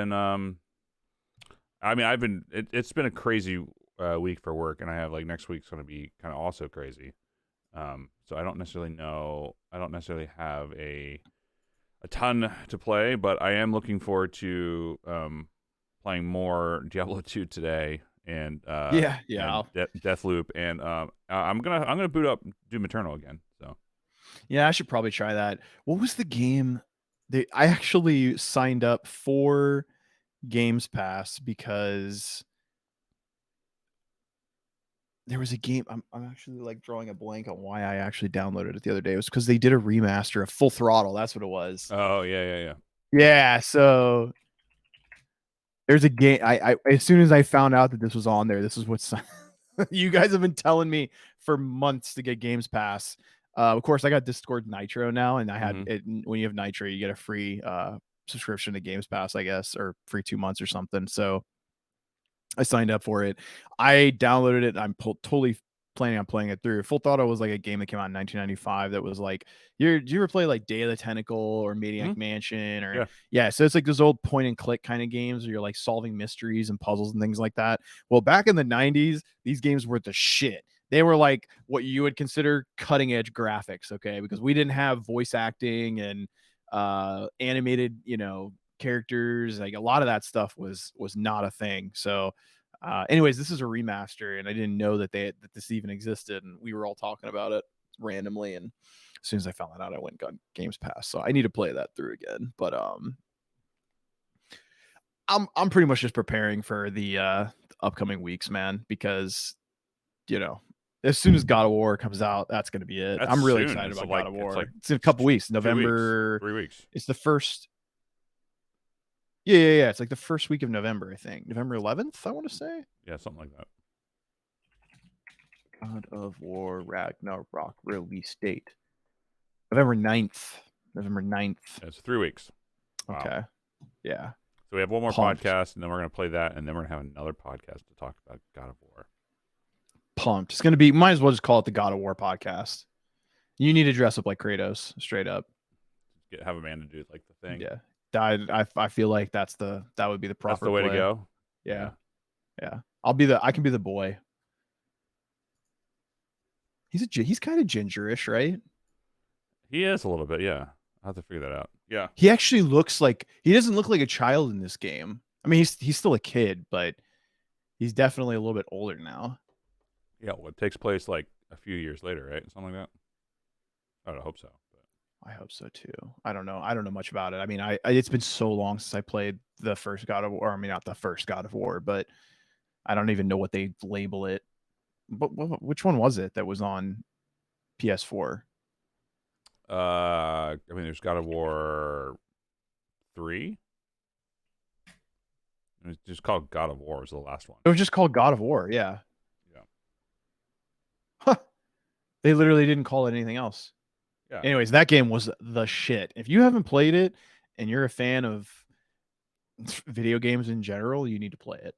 been it's been a crazy week for work, and I have like next week's going to be kind of also crazy. So I don't necessarily have a ton to play, but I am looking forward to playing more Diablo 2 today. And Deathloop, and I'm gonna boot up Doom Eternal again. So yeah, I should probably try that. What was the game? I actually signed up for Games Pass because there was a game. I'm actually like drawing a blank on why I actually downloaded it the other day. It was because they did a remaster of Full Throttle. That's what it was. Oh yeah. Yeah. So there's a game. I as soon as I found out that this was on there, this is what's you guys have been telling me for months to get Games Pass. Of course, I got Discord Nitro now, and I had it. When you have Nitro, you get a free subscription to Games Pass, I guess, or free 2 months or something. So I signed up for it. I downloaded it. I'm totally planning on playing it through. Full Throttle was like a game that came out in 1995 that was like, did you ever play like Day of the Tentacle or Maniac Mansion or yeah, so it's like those old point and click kind of games where you're like solving mysteries and puzzles and things like that. Well, back in the 90s, these games were the shit. They were like what you would consider cutting edge graphics, okay? Because we didn't have voice acting and animated, characters. Like a lot of that stuff was not a thing. So anyways, this is a remaster, and I didn't know that this even existed, and we were all talking about it randomly, and as soon as I found that out, I went and got Games Pass. So I need to play that through again. But I'm pretty much just preparing for the upcoming weeks, man, because as soon as God of War comes out, that's going to be it. I'm really excited about God of War. It's in a couple weeks, November. 3 weeks. It's the first. Yeah. It's like the first week of November, I think. November 11th, I want to say. Yeah, something like that. God of War Ragnarok release date. November 9th. November 9th. It's 3 weeks. Wow. Okay. Yeah. So we have one more podcast, and then we're going to play that, and then we're going to have another podcast to talk about God of War. Pumped. It's going to be, might as well just call it the God of War podcast. You need to dress up like Kratos, straight up. Have Amanda do like the thing. Yeah. I feel like that would be the proper That's the way play. to go. Yeah. I can be the boy. He's kind of gingerish, right? He is a little bit, yeah. I'll have to figure that out. Yeah. He actually he doesn't look like a child in this game. I mean, he's still a kid, but he's definitely a little bit older now. Yeah, well, it takes place like a few years later, right? Something like that. I don't hope so. I hope so too. I don't know much about it. I mean, it's been so long since I played the first God of War. I mean, not the first God of War, but I don't even know what they label it. But which one was it that was on PS4? I mean, there's God of War 3. It was just called God of War. Was the last one. It was just called God of War. Yeah. Yeah. Huh. They literally didn't call it anything else. Yeah. Anyways, that game was the shit. If you haven't played it and you're a fan of video games in general, you need to play it.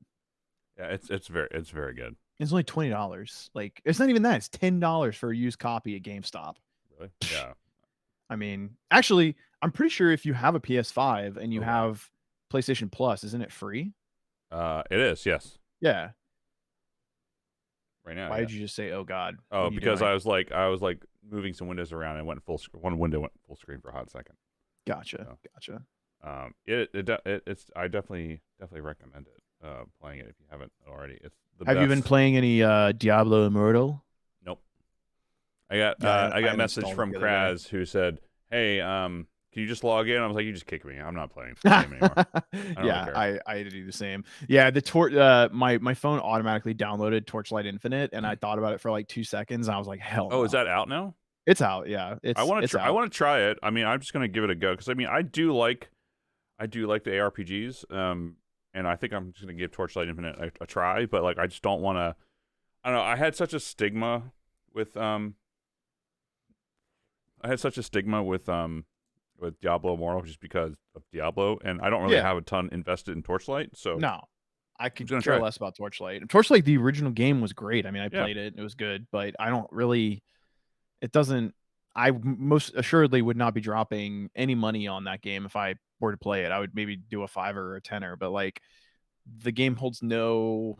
Yeah, it's very good. It's only $20. Like, it's not even that. It's $10 for a used copy at GameStop. Really? Yeah. I mean, actually, I'm pretty sure if you have a PS5 and you have PlayStation Plus, isn't it free? It is, yes. Yeah. Right now. Why did you just say, "Oh God"? Oh, because I was like moving some windows around and went one window went full screen for a hot second. Gotcha. It's I definitely recommend it. Playing it if you haven't already. It's the Have best. you been playing any Diablo Immortal? Nope. I got a message from Kraz who said, "Hey, can you just log in?" I was like, "You just kick me. I'm not playing the game anymore." I had to do the same. Yeah, my phone automatically downloaded Torchlight Infinite, and I thought about it for like 2 seconds. And I was like, "Hell!" Oh, is that out now? It's out. Yeah, I want to try it. I mean, I'm just gonna give it a go because I mean, I do like the ARPGs. And I think I'm just gonna give Torchlight Infinite a try. But like, I just don't want to. I don't know. I had such a stigma with Diablo Immortal just because of Diablo, and I don't really have a ton invested in Torchlight. So no, I could care less about Torchlight. Torchlight, the original game, was great. I mean, I played it; it was good, but I don't really. It doesn't. I most assuredly would not be dropping any money on that game if I were to play it. I would maybe do a $5 or a $10, but like, the game holds no.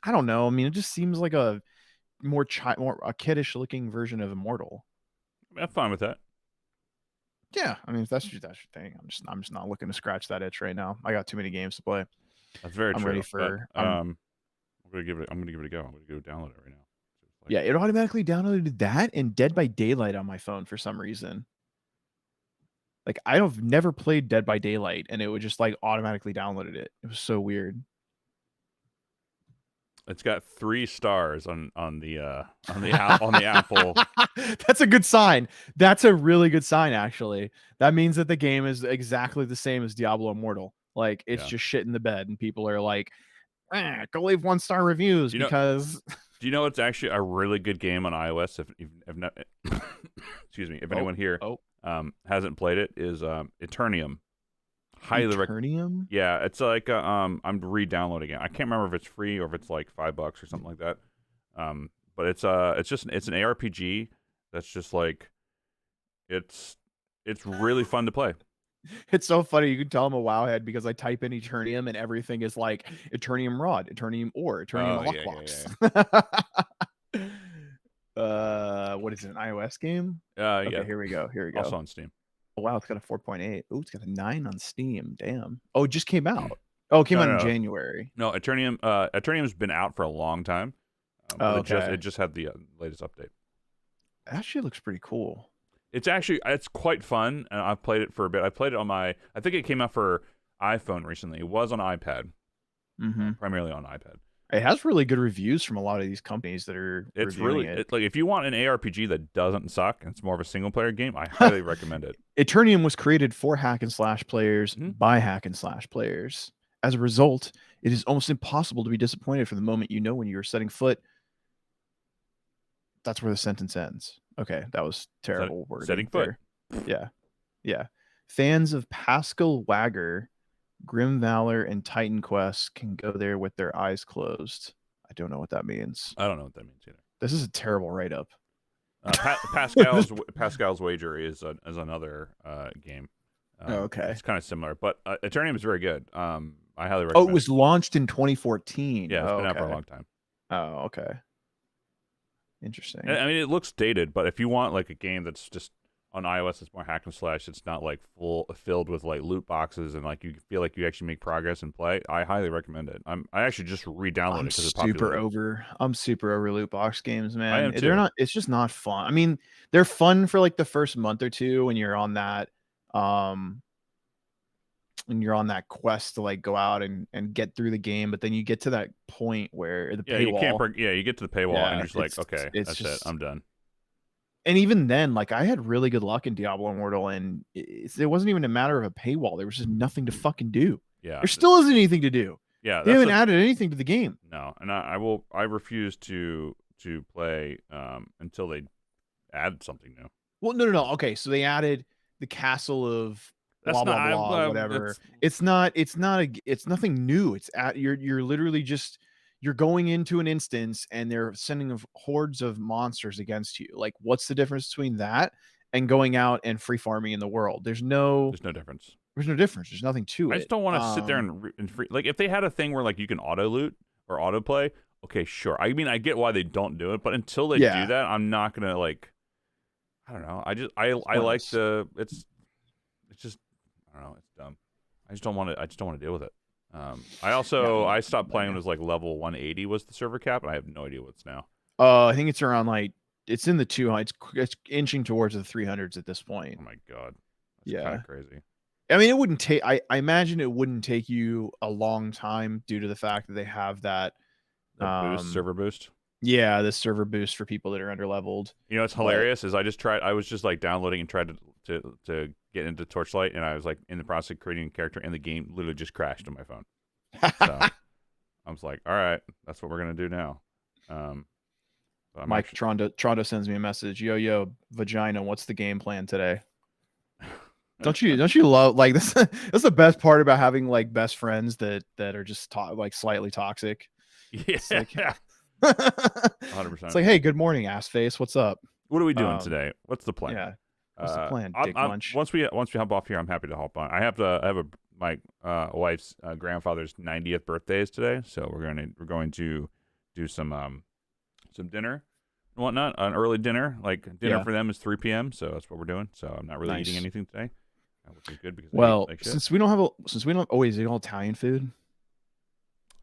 I don't know. I mean, it just seems like a more a kiddish looking version of Immortal. I'm fine with that. Yeah, I mean, if that's your thing, I'm just not looking to scratch that itch right now. I got too many games to play. That's very true. I'm ready for. I'm gonna give it a go. I'm gonna go download it right now. Yeah, it automatically downloaded that and Dead by Daylight on my phone for some reason. Like, I've never played Dead by Daylight, and it would just like automatically downloaded it. It was so weird. It's got 3 stars on the Apple. That's a good sign. That's a really good sign, actually. That means that the game is exactly the same as Diablo Immortal. Like, it's just shit in the bed, and people are like, go leave 1-star reviews because. Do you know it's actually a really good game on iOS? If not, excuse me, if anyone here hasn't played it, is Eternium. highly Eternium? Yeah, it's like I'm re-downloading it. I can't remember if it's free or if it's like $5 or something like that. But it's an ARPG that's just like it's really fun to play. It's so funny. You can tell I'm a wowhead because I type in Eternium and everything is like Eternium Rod, Eternium Ore, Eternium Lockbox. What is it? An iOS game? Okay, yeah. here we go. Also on Steam. Oh, wow, it's got a 4.8. Oh, it's got a 9 on Steam. Damn. Oh, it just came out. Oh, it came out in January. No, Eternium's been out for a long time. But it just had the latest update. Actually, looks pretty cool. It's quite fun, and I've played it for a bit. I played it on I think it came out for iPhone recently. It was on iPad, primarily on iPad. It has really good reviews from a lot of these companies that are reviewing it. Like if you want an ARPG that doesn't suck and it's more of a single player game, I highly recommend it. Eternium was created for hack and slash players by hack and slash players. As a result, it is almost impossible to be disappointed from the moment you know when you are setting foot. That's where the sentence ends. Okay, that was terrible wording. Setting foot. Yeah. Fans of Pascal Wagger, Grim Valor, and Titan Quest can go there with their eyes closed. I don't know what that means. I don't know what that means either. This is a terrible write-up. Pascal's Wager is another game. Okay. It's kind of similar, but Eternium is very good. I highly recommend. Oh, it was launched in 2014. Yeah, it's been out for a long time. Oh, okay. Interesting. I mean, it looks dated, but if you want like a game that's just on iOS, it's more hack and slash. It's not like filled with like loot boxes and like you feel like you actually make progress and play. I highly recommend it. I actually just re-downloaded it because it's popular. I'm super over loot box games, man. I am too. They're not. It's just not fun. I mean, they're fun for like the first month or two when you're on that quest to like go out and get through the game, but then you get to that point where the paywall. You get to the paywall and you're just like, okay, that's it. I'm done. And even then, like I had really good luck in Diablo Immortal, and it wasn't even a matter of a paywall. There was just nothing to fucking do. Yeah, there still isn't anything to do. Yeah, they haven't added anything to the game. No, and I refuse to play until they add something new. Well, no. Okay, so they added the castle of blah blah blah whatever. It's nothing new. You're literally just you're going into an instance and they're sending hordes of monsters against you. Like, what's the difference between that and going out and free farming in the world? There's no difference. There's no difference. There's nothing to it. I just don't want to sit there and free. Like, if they had a thing where like you can auto loot or auto play, okay, sure. I mean, I get why they don't do it, but until they do that, I'm not gonna like. I don't know. I like the. It's just. I don't know. It's dumb. I just don't want to deal with it. I stopped playing when it was like level 180 was the server cap, and I have no idea what's now. I think it's around like it's in the 200s. It's inching towards the 300s at this point. Oh my god, that's kind of crazy. I mean, it wouldn't take. I imagine it wouldn't take you a long time due to the fact that they have that server boost. Yeah, this server boost for people that are underleveled. You know, what's hilarious is I was just like downloading and tried to get into Torchlight, and I was like in the process of creating a character, and the game literally just crashed on my phone. So I was like, all right, that's what we're gonna do now. Mike Tronto sends me a message. Yo, vagina, what's the game plan today? Don't you love like this? That's the best part about having like best friends that are just like slightly toxic. Yeah. Like, 100%. It's like, hey, good morning, ass face. What's up? What are we doing today? What's the plan? Yeah. What's the plan? Dick munch. Once we hop off here, I'm happy to hop on. My wife's grandfather's 90th birthday is today, so we're going to do some dinner and whatnot. An early dinner, like dinner for them is 3 p.m. So that's what we're doing. So I'm not really eating anything today, which is good because since we don't always eat all Italian food.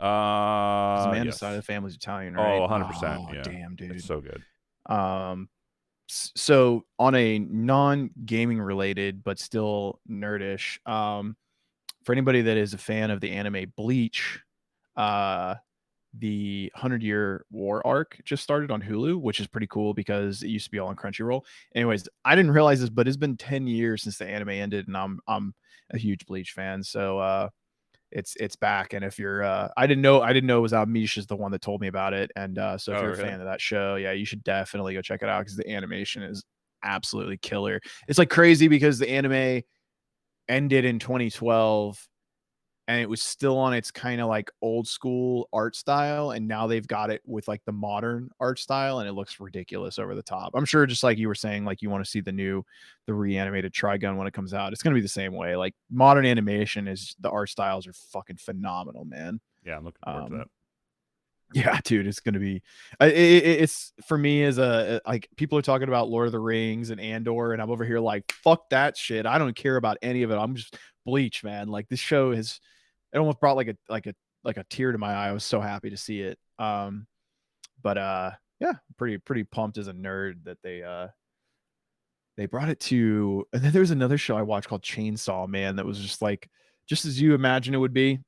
Amanda's side of the family's Italian, right? Oh, 100%. Yeah. Damn, dude. It's so good. So on a non-gaming related but still nerdish, for anybody that is a fan of the anime Bleach, the 100-Year War arc just started on Hulu, which is pretty cool because it used to be all on Crunchyroll. Anyways, I didn't realize this, but it's been 10 years since the anime ended, and I'm a huge Bleach fan. So it's back, and if you're I didn't know it was Misha's the one that told me about it, and so if you're a fan of that show, yeah, you should definitely go check it out because the animation is absolutely killer. It's like crazy because the anime ended in 2012, and it was still on its kind of like old school art style, and now they've got it with like the modern art style, and it looks ridiculous over the top. I'm sure, just like you were saying, like you want to see the reanimated Trigun when it comes out. It's going to be the same way. Like modern animation is, the art styles are fucking phenomenal, man. Yeah, I'm looking forward to that. Yeah, dude, it's gonna be. It's for me as like people are talking about Lord of the Rings and Andor, and I'm over here like, fuck that shit. I don't care about any of it. I'm just Bleach, man. Like this show has, it almost brought like a tear to my eye. I was so happy to see it. But yeah, pretty pumped as a nerd that they brought it to. And then there's another show I watched called Chainsaw Man that was just like, just as you imagine it would be.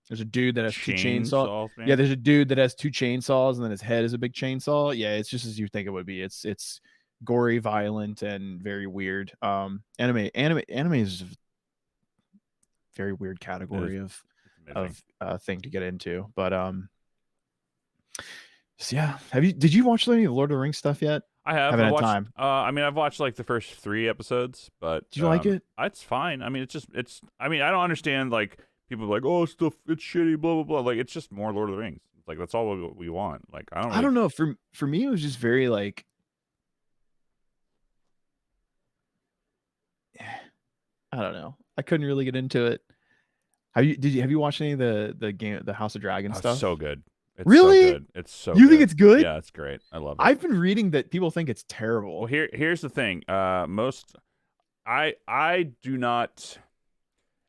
There's a dude that has two chainsaws. Man. Yeah, there's a dude that has two chainsaws, and then his head is a big chainsaw. Yeah, it's just as you think it would be. It's gory, violent, and very weird. Anime is a very weird category of thing to get into. But so yeah, did you watch any of the Lord of the Rings stuff yet? I have. Haven't had watched, time. I mean, I've watched like the first 3 episodes, but did you like it? It's fine. I mean, it's. I mean, I don't understand like people like, oh, it's shitty, blah blah blah. Like, it's just more Lord of the Rings. Like, that's all we want. Like, I don't know. For me, it was just very like, I don't know. I couldn't really get into it. Have you watched any of the House of Dragon stuff? So good. It's really? So good. It's so You good. think it's good? Yeah, it's great. I love it. I've been reading that people think it's terrible. Well, here's the thing. I do not.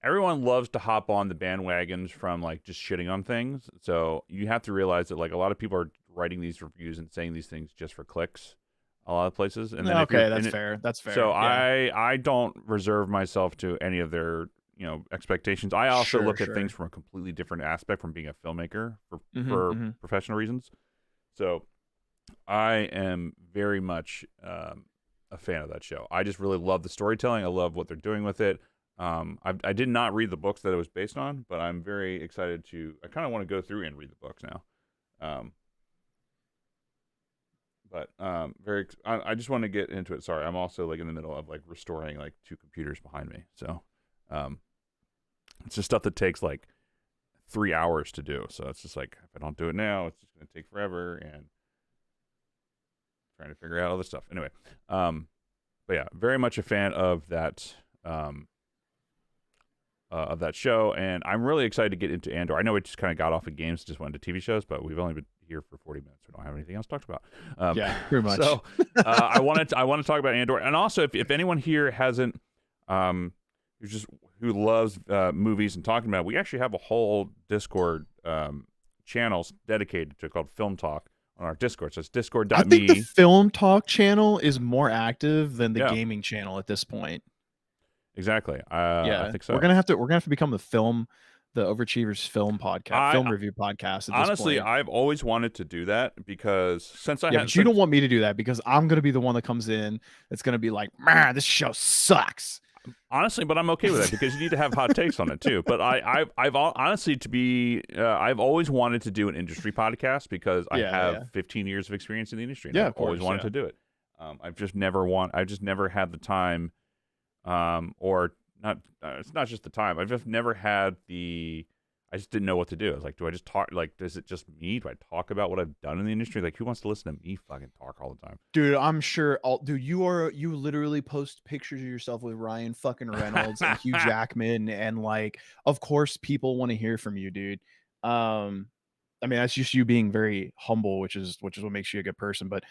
Everyone loves to hop on the bandwagons from like just shitting on things. So you have to realize that like a lot of people are writing these reviews and saying these things just for clicks. A lot of places. And then that's fair. That's fair. So yeah. I don't reserve myself to any of their expectations. I also look at things from a completely different aspect, from being a filmmaker for professional reasons. So I am very much a fan of that show. I just really love the storytelling. I love what they're doing with it. I did not read the books that it was based on, but I'm very excited to. I kind of want to go through and read the books now. I just want to get into it. Sorry, I'm also like in the middle of like restoring like 2 computers behind me. So, it's just stuff that takes like 3 hours to do. So it's just like, if I don't do it now, it's just going to take forever, and trying to figure out all this stuff. Anyway, but yeah, very much a fan of that show, and I'm really excited to get into Andor. I know we just kind of got off of games, just went to TV shows, but we've only been here for 40 minutes. We don't have anything else to talk about. Yeah, pretty much. So I want to talk about Andor, and also if anyone here hasn't, who loves movies and talking about it, we actually have a whole Discord channel dedicated to, called Film Talk, on our Discord. So it's discord.me. I think the Film Talk channel is more active than the gaming channel at this point. Exactly. I think so. We're gonna have to become the Overachievers film podcast, film review podcast. Honestly, I've always wanted to do that, because but you don't want me to do that, because I'm gonna be the one that comes in that's gonna be like, man, this show sucks. Honestly, but I'm okay with that, because you need to have hot takes on it too. But I've honestly, I've always wanted to do an industry podcast, because I have 15 years of experience in the industry, and I've always wanted to do it. I've just never had the time, or not. It's not just the time. I've just never had the. I just didn't know what to do. I was like, do I just talk? Like, is it just me? Do I talk about what I've done in the industry? Like, who wants to listen to me fucking talk all the time? Dude, I'm sure. Dude, you literally post pictures of yourself with Ryan fucking Reynolds and Hugh Jackman, and like, of course, people want to hear from you, dude. I mean, that's just you being very humble, which is what makes you a good person. But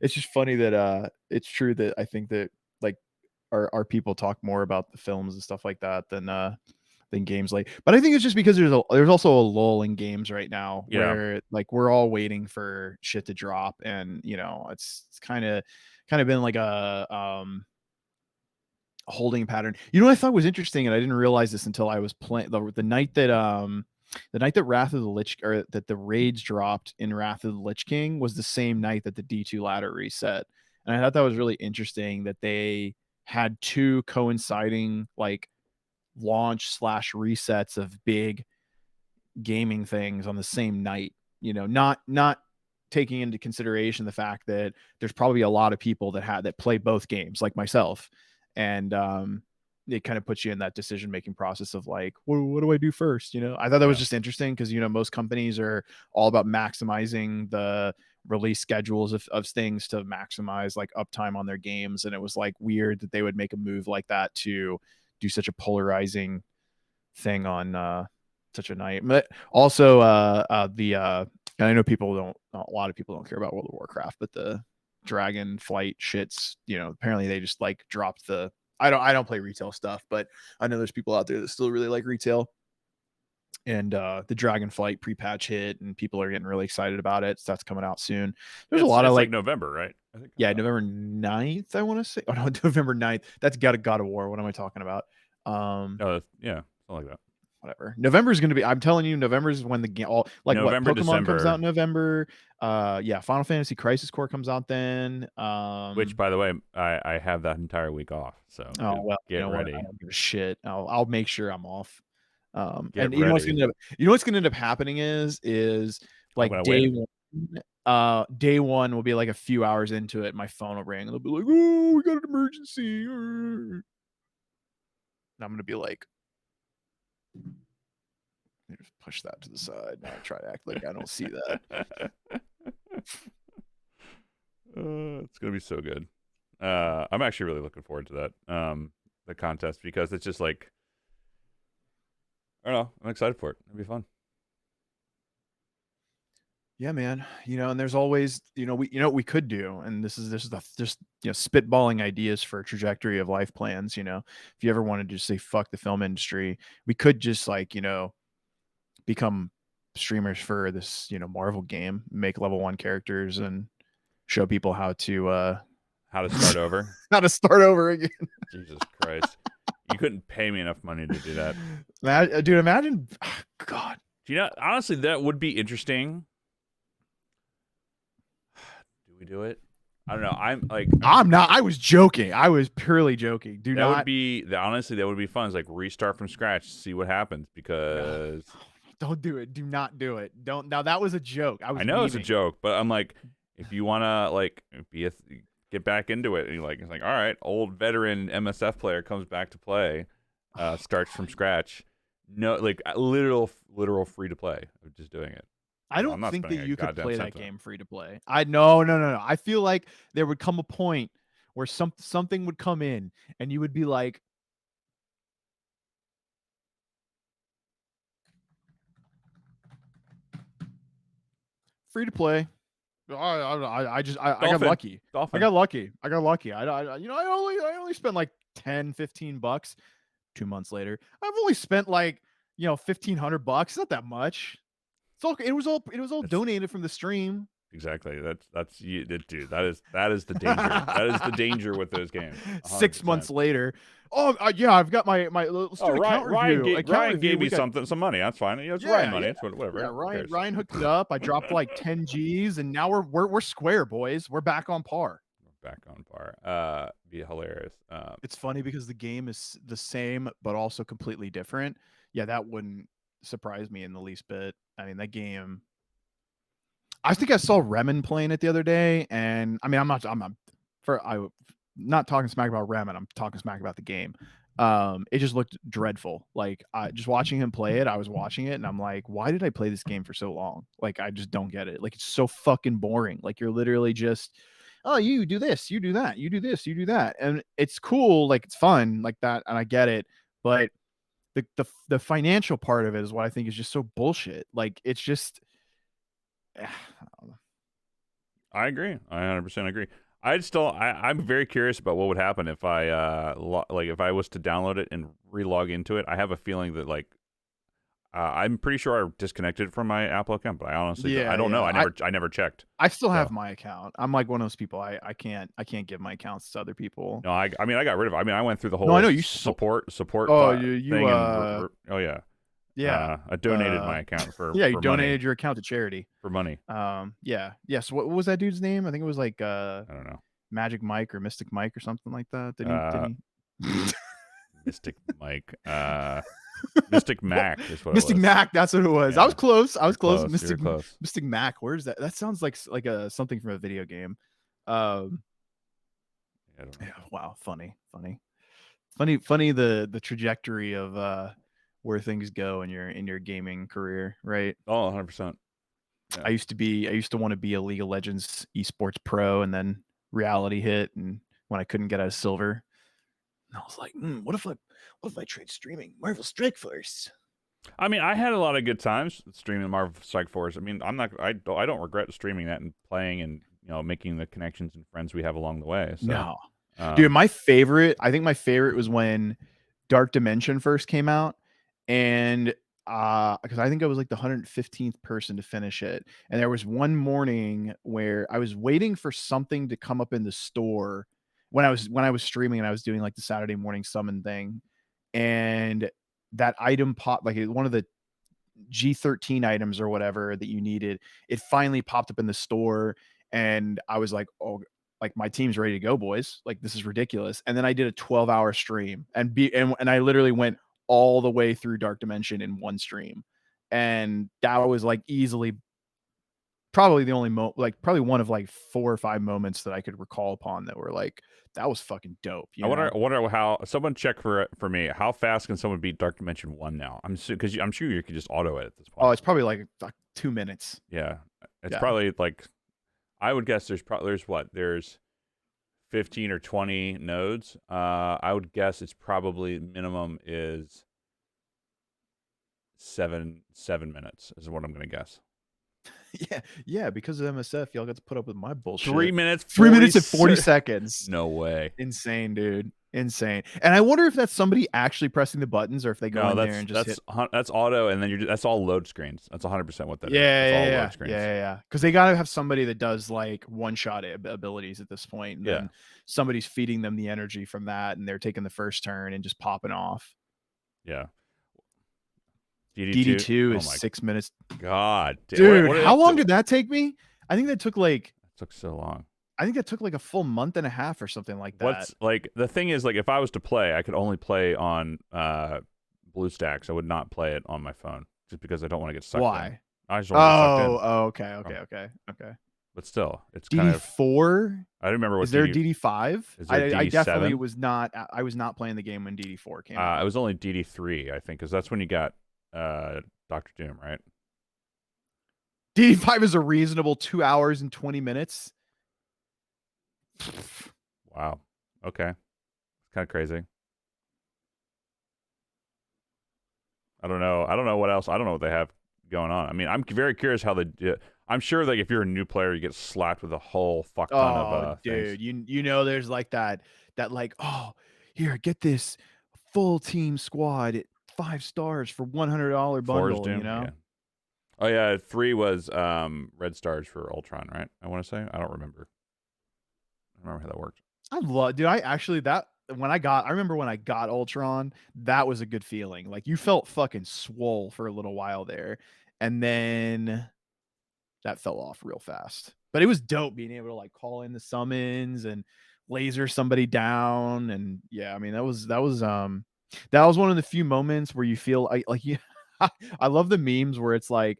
it's just funny that it's true that I think that like our people talk more about the films and stuff like that than games. Like, but I think it's just because there's also a lull in games right now, where like we're all waiting for shit to drop, and it's kind of been like a holding pattern. You know what I thought was interesting, and I didn't realize this until I was playing the night that Wrath of the Lich, or that the raids dropped in Wrath of the Lich King, was the same night that the D2 ladder reset. And I thought that was really interesting that they had 2 coinciding like launch / resets of big gaming things on the same night. Not taking into consideration the fact that there's probably a lot of people that play both games, like myself, and it kind of puts you in that decision making process of like, what do I do first? I thought that was just interesting because most companies are all about maximizing the release schedules of things to maximize like uptime on their games, and it was like weird that they would make a move like that to do such a polarizing thing on such a night. But also and I know a lot of people don't care about World of Warcraft, but the dragon flight shits, apparently they just like dropped the I don't play retail stuff, but I know there's people out there that still really like retail. And the Dragonflight pre-patch hit, and people are getting really excited about it. So that's coming out soon. There's a lot of like November, right? I think. Yeah, November 9th, I want to say. Oh no, November 9th. That's got a God of War. What am I talking about? Yeah, something like that. Whatever. November is going to be. I'm telling you, November is when the game like November, what Pokemon December. comes out in November. Yeah, Final Fantasy Crisis Core comes out then. Which, by the way, I have that entire week off. So get ready. I don't give a shit. I'll make sure I'm off. And ready. you know what's gonna end up happening is like day one will be like a few hours into it. My phone will ring and they'll be like, "Oh, we got an emergency." And I'm gonna be like, just push that to the side. Now I try to act like I don't see that. It's gonna be so good. I'm actually really looking forward to that. The contest, because it's just like, I don't know. I'm excited for it. It'll be fun. Yeah, man. And there's always, we could do, and this is just spitballing ideas for trajectory of life plans. If you ever wanted to just say fuck the film industry, we could just like, become streamers for this, Marvel game, make level 1 characters, and show people how to start over. How to start over again. Jesus Christ. You couldn't pay me enough money to do that. Dude, imagine. Oh, God. Honestly, that would be interesting. Do we do it? I don't know. I'm not. I was joking. I was purely joking. Honestly, that would be fun. It's like restart from scratch, see what happens, because don't do it. Do not do it. Don't. Now that was a joke. I know it's a joke, but I'm like, if you want to like get back into it, and it's like, all right, old veteran MSF player comes back to play, starts from scratch. No, like literal free to play of just doing it. I don't think that you could play that game free to play. No. I feel like there would come a point where something would come in and you would be like, free to play. I got lucky. Dolphin. I got lucky. I only spent like $10-15 2 months later. I've only spent like, $1,500. Not that much. It was all donated from the stream. Exactly. That's you, dude. That is the danger. That is the danger with those games. 100%. 6 months later. I've got my let's do account review. Ryan gave me some money. That's fine. It's Ryan money. It's whatever. Yeah, Ryan hooked it up. I dropped like 10 G's, and now we're square, boys. We're back on par. Be hilarious. It's funny because the game is the same but also completely different. Yeah, that wouldn't surprise me in the least bit. I mean, that game. I think I saw Remen playing it the other day, and I mean, I'm not talking smack about Remen. I'm talking smack about the game. It just looked dreadful. Like, just watching him play it, I was watching it, and I'm like, why did I play this game for so long? Like, I just don't get it. Like, it's so fucking boring. Like, you're literally just, oh, you do this, you do that, you do this, you do that, and it's cool. Like, it's fun, like that, and I get it, but the financial part of it is what I think is just so bullshit. Like, it's just. I agree. I 100% agree. I'm very curious about what would happen if I if I was to download it and re-log into it. I have a feeling that I'm pretty sure I disconnected from my Apple account, but I honestly I don't know. I never checked. I still have my account. I'm like one of those people. I can't give my accounts to other people. No, I got rid of it. I mean, I went through the whole. No, I know you support. Oh, thing oh yeah. Yeah, I donated my account for. Yeah, you for donated money. Your account to charity For money. Yeah. So what was that dude's name? I think it was like I don't know. Magic Mike or Mystic Mike or something like that. Did he? Mystic Mike. Mystic Mac is what Mystic it was. Mac. That's what it was. Yeah. I was close. Close. Mystic Mac. Where's that? That sounds like something from a video game. I don't know. Yeah, wow. Funny. Funny the trajectory of where things go in your gaming career, right? Oh, 100%. Yeah. I used to want to be a League of Legends esports pro, and then reality hit, and when I couldn't get out of silver, and I was like, what if I trade streaming Marvel Strike Force? I mean, I had a lot of good times streaming Marvel Strike Force. I mean, I don't regret streaming that and playing and making the connections and friends we have along the way. So, No, dude, I think my favorite was when Dark Dimension first came out, and because I think I was like the 115th person to finish it, and there was one morning where I was waiting for something to come up in the store when I was streaming, and I was doing like the Saturday morning summon thing, and that item popped, like one of the G13 items or whatever that you needed. It finally popped up in the store, and I was like, oh, like my team's ready to go, boys. Like this is ridiculous. And then I did a 12-hour stream, and I literally went all the way through Dark Dimension in one stream. And that was like easily probably the only probably one of like 4 or 5 moments that I could recall upon that were like, that was fucking dope. I wonder how someone check for me. How fast can someone beat Dark Dimension 1 now? I'm sure you could just auto it at this point. Oh, it's probably like 2 minutes. Yeah, it's probably like, I would guess there's 15 or 20 nodes. I would guess it's probably minimum is 7 minutes is what I'm gonna guess. Yeah, because of MSF, y'all got to put up with my bullshit. 3 minutes, 3 minutes and 40 seconds. No way. Insane, dude. Insane. And I wonder if that's somebody actually pressing the buttons, or if they go in there and just that's auto, and then that's all load screens. That's 100% what that is. It's all load screens. Yeah. Because they gotta have somebody that does like one-shot abilities at this point, and then somebody's feeding them the energy from that, and they're taking the first turn and just popping off. Yeah. DD2 is 6 minutes. God, dude, how long did that take me? I think that took so long. I think that took like a full month and a half or something like that. What's like the thing is, like, if I was to play, I could only play on BlueStacks. I would not play it on my phone just because I don't want to get sucked. Why? In. I just don't want to get sucked in. Okay. But still, it's DD4. Kind of. I don't remember what. Is there DD5? Is there DD7? I definitely was not. I was not playing the game when DD4 came out. It was only DD3, I think, because that's when you got Dr. Doom, right? DD5 is a reasonable 2 hours and 20 minutes. Wow. Okay. It's kind of crazy. I don't know what else. I don't know what they have going on. I mean, I'm very curious how they do. I'm sure that if you're a new player, you get slapped with a whole fuck ton of dude, things. you know, there's like that like, oh, here, get this full team squad at 5 stars for $100 bundle. Doom, you know. Yeah. Oh yeah, 3 was red stars for Ultron, right? I want to say. I don't remember. I don't remember how that worked. I love, dude. I remember when I got Ultron, that was a good feeling. Like you felt fucking swole for a little while there, and then that fell off real fast. But it was dope being able to like call in the summons and laser somebody down, and yeah, I mean that was one of the few moments where you feel like you. I love the memes where it's like,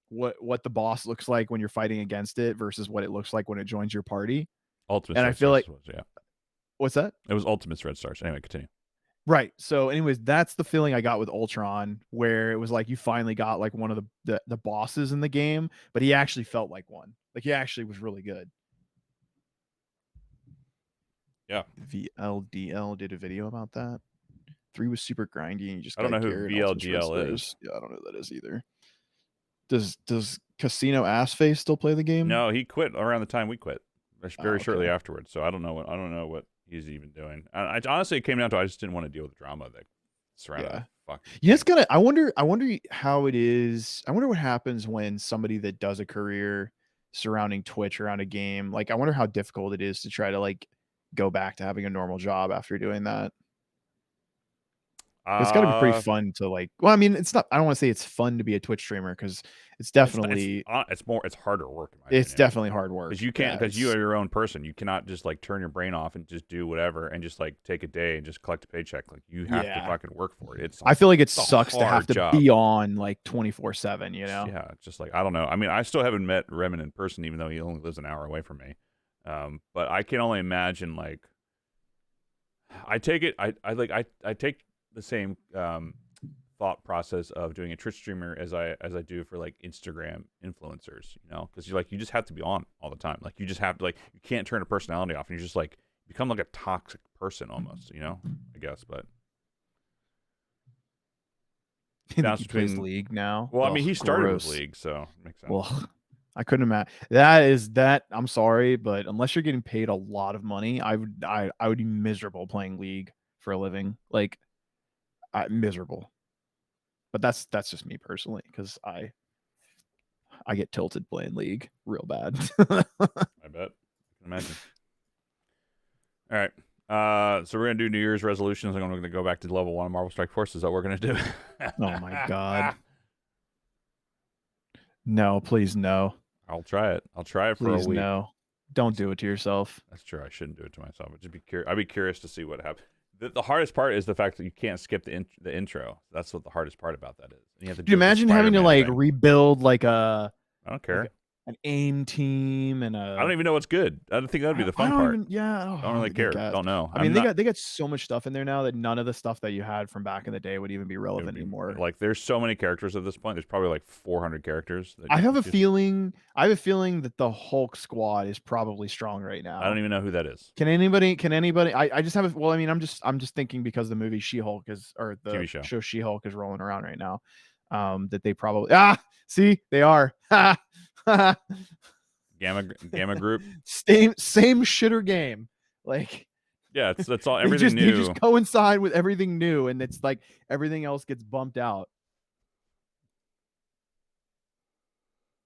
what the boss looks like when you're fighting against it versus what it looks like when it joins your party. Ultimate. And I feel like, yeah. What's that? It was Ultimate's red stars. Anyway, continue. Right. So, anyways, that's the feeling I got with Ultron, where it was like you finally got like one of the bosses in the game, but he actually felt like one. Like he actually was really good. Yeah. VLDL did a video about that. 3 was super grindy, and you just I don't know who VLGL is. Yeah, I don't know who that is either. Does Casino Assface still play the game? No, he quit around the time we quit, very shortly afterwards. So I don't know what he's even doing. I honestly, it came down to I just didn't want to deal with the drama that surrounded. Yeah. Fuck. Yeah, it's gonna. I wonder how it is. I wonder what happens when somebody that does a career surrounding Twitch around a game. Like, I wonder how difficult it is to try to like go back to having a normal job after doing that. It's got to be pretty fun to like. Well, I mean, it's not. I don't want to say it's fun to be a Twitch streamer because it's definitely. It's harder work. It's definitely hard work because you can't because you are your own person. You cannot just like turn your brain off and just do whatever and just like take a day and just collect a paycheck. Like you have to fucking work for it. I feel like it sucks to have to be on like 24/7. You know? Yeah, just like I don't know. I mean, I still haven't met Remen in person, even though he only lives an hour away from me. But I can only imagine like I take it. I take the same thought process of doing a Twitch streamer as I do for like Instagram influencers. You know, because you just have to be on all the time. Like you just have to you can't turn a personality off, and you just like become like a toxic person almost. You know, I guess, but. He plays League now. Well, I mean, he started gross. with League, so it makes sense. Well, I couldn't imagine. That. I'm sorry, but unless you're getting paid a lot of money, I would be miserable playing League for a living. Like, miserable. But that's just me personally, because I get tilted playing League real bad. I bet. I can imagine. All right. So we're gonna do New Year's resolutions. I'm gonna go back to level 1 Marvel Strike Force. Is that what we're gonna do? Oh my god. No, please no. I'll try it. I'll try it for a week. No. Don't do it to yourself. That's true. I shouldn't do it to myself. I'd be curious to see what happens. The hardest part is the fact that you can't skip the intro. That's what the hardest part about that is. And you have to. Could you imagine having to like rebuild like a? I don't care. Like an AIM team and I don't even know what's good. I don't think that'd be the fun part. I don't really care. Don't know. I mean, they got so much stuff in there now that none of the stuff that you had from back in the day would even be relevant anymore. Like, there's so many characters at this point. There's probably like 400 characters. I have a feeling that the Hulk squad is probably strong right now. I don't even know who that is. Can anybody? I just have. Well, I mean, I'm just thinking because the movie She-Hulk or the TV show She-Hulk is rolling around right now. That they probably see they are. Gamma Group. Same shitter game. Like, yeah, that's all. Everything new. They just coincide with everything new, and it's like everything else gets bumped out.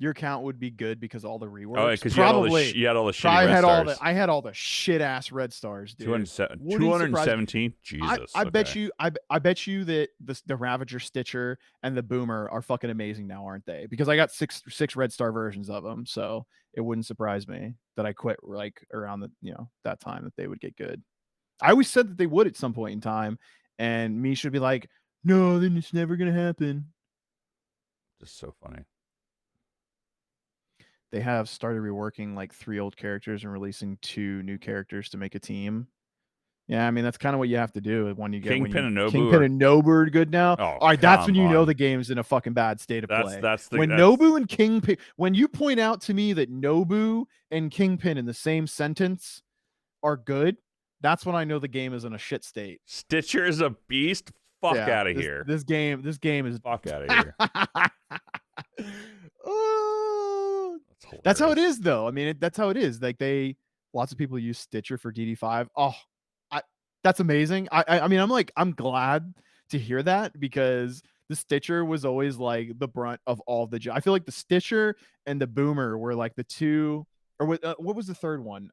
Your account would be good because all the reworks. Oh, because you had all the shitty red stars. I had all the shit ass red stars, dude. 217. Jesus. I bet you that the Ravager, Stitcher, and the Boomer are fucking amazing now, aren't they? Because I got six red star versions of them, so it wouldn't surprise me that I quit like around that time that they would get good. I always said that they would at some point in time, and me should be like, no, then it's never gonna happen. Just so funny. They have started reworking like 3 old characters and releasing 2 new characters to make a team. Yeah, I mean that's kind of what you have to do when you get Kingpin and Nobu. Kingpin and Nobu are good now. Oh, all right, that's when you know the game's in a fucking bad state of play. Nobu and Kingpin. When you point out to me that Nobu and Kingpin in the same sentence are good, that's when I know the game is in a shit state. Stitcher is a beast. Fuck out of here. This game is fuck out of here. That's how it is, though. I mean, that's how it is. Like lots of people use Stitcher for DD5. Oh, that's amazing. I mean, I'm glad to hear that because the Stitcher was always like the brunt of all the. I feel like the Stitcher and the Boomer were like the two. Or what was the third one?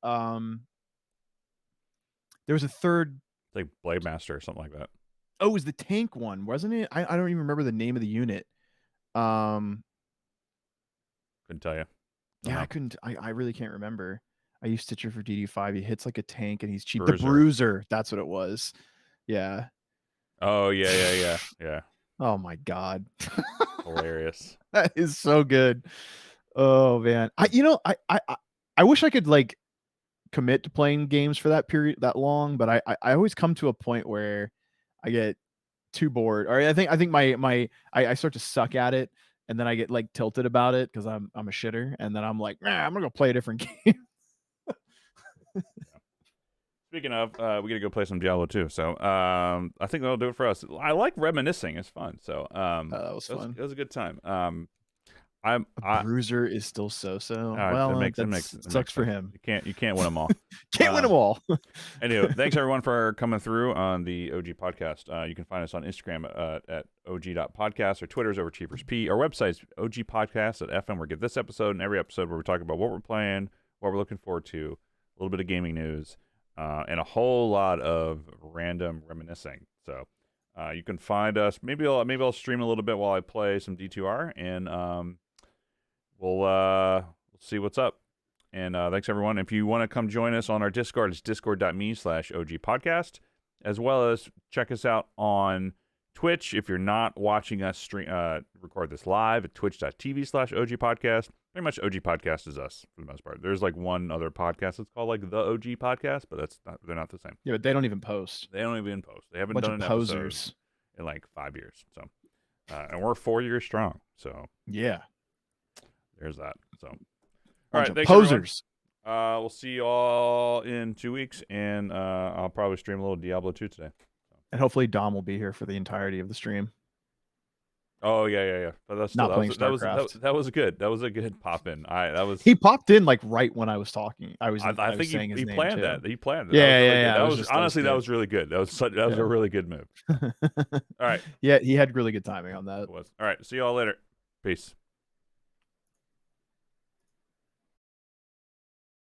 There was a third, like Blade Master or something like that. Oh, it was the tank one, wasn't it? I don't even remember the name of the unit. Couldn't tell you. Yeah, I couldn't. I really can't remember. I used Stitcher for DD5. He hits like a tank and he's cheap. The Bruiser. That's what it was. Yeah. Oh, yeah. Oh, my God. Hilarious. That is so good. Oh, man. I wish I could like commit to playing games for that period that long, but I always come to a point where I get too bored. Or I think I start to suck at it. And then I get like tilted about it because I'm a shitter, and then I'm like, I'm gonna go play a different game. Speaking of, we gotta go play some Diablo too. So I think that'll do it for us. I like reminiscing; it's fun. So that was fun. It was a good time. Bruiser is still so. Well, that sucks for him. You can't win them all. Can't win them all. Anyway, thanks everyone for coming through on the OG podcast. You can find us on Instagram at og.podcast, or Twitter's OverCheapersP. Our website's ogpodcast.fm, where we get this episode and every episode where we talk about what we're playing, what we're looking forward to, a little bit of gaming news, and a whole lot of random reminiscing. So you can find us. Maybe I'll stream a little bit while I play some D2R, and we'll see what's up. And thanks, everyone. If you want to come join us on our Discord, it's discord.me/OGpodcast, as well as check us out on Twitch. If you're not watching us record this live at twitch.tv/OGpodcast, pretty much OG podcast is us for the most part. There's like one other podcast that's called like the OG podcast, but they're not the same. Yeah, but they don't even post. They don't even post. They haven't Bunch done of an posers. episode in like 5 years. So, and we're 4 years strong. So yeah, there's that. So, all bunch right, of thanks, posers. everyone. We'll see you all in 2 weeks, and I'll probably stream a little Diablo 2 today. And hopefully Dom will be here for the entirety of the stream. Oh yeah. But that's Not still, playing that was StarCraft. that was good. That was a good pop in. He popped in like right when I was talking. I think saying he his name planned too. that. He planned it. Yeah. That was honestly that was really good. That was a really good move. All right. Yeah, he had really good timing on that. It was. All right. See you all later. Peace.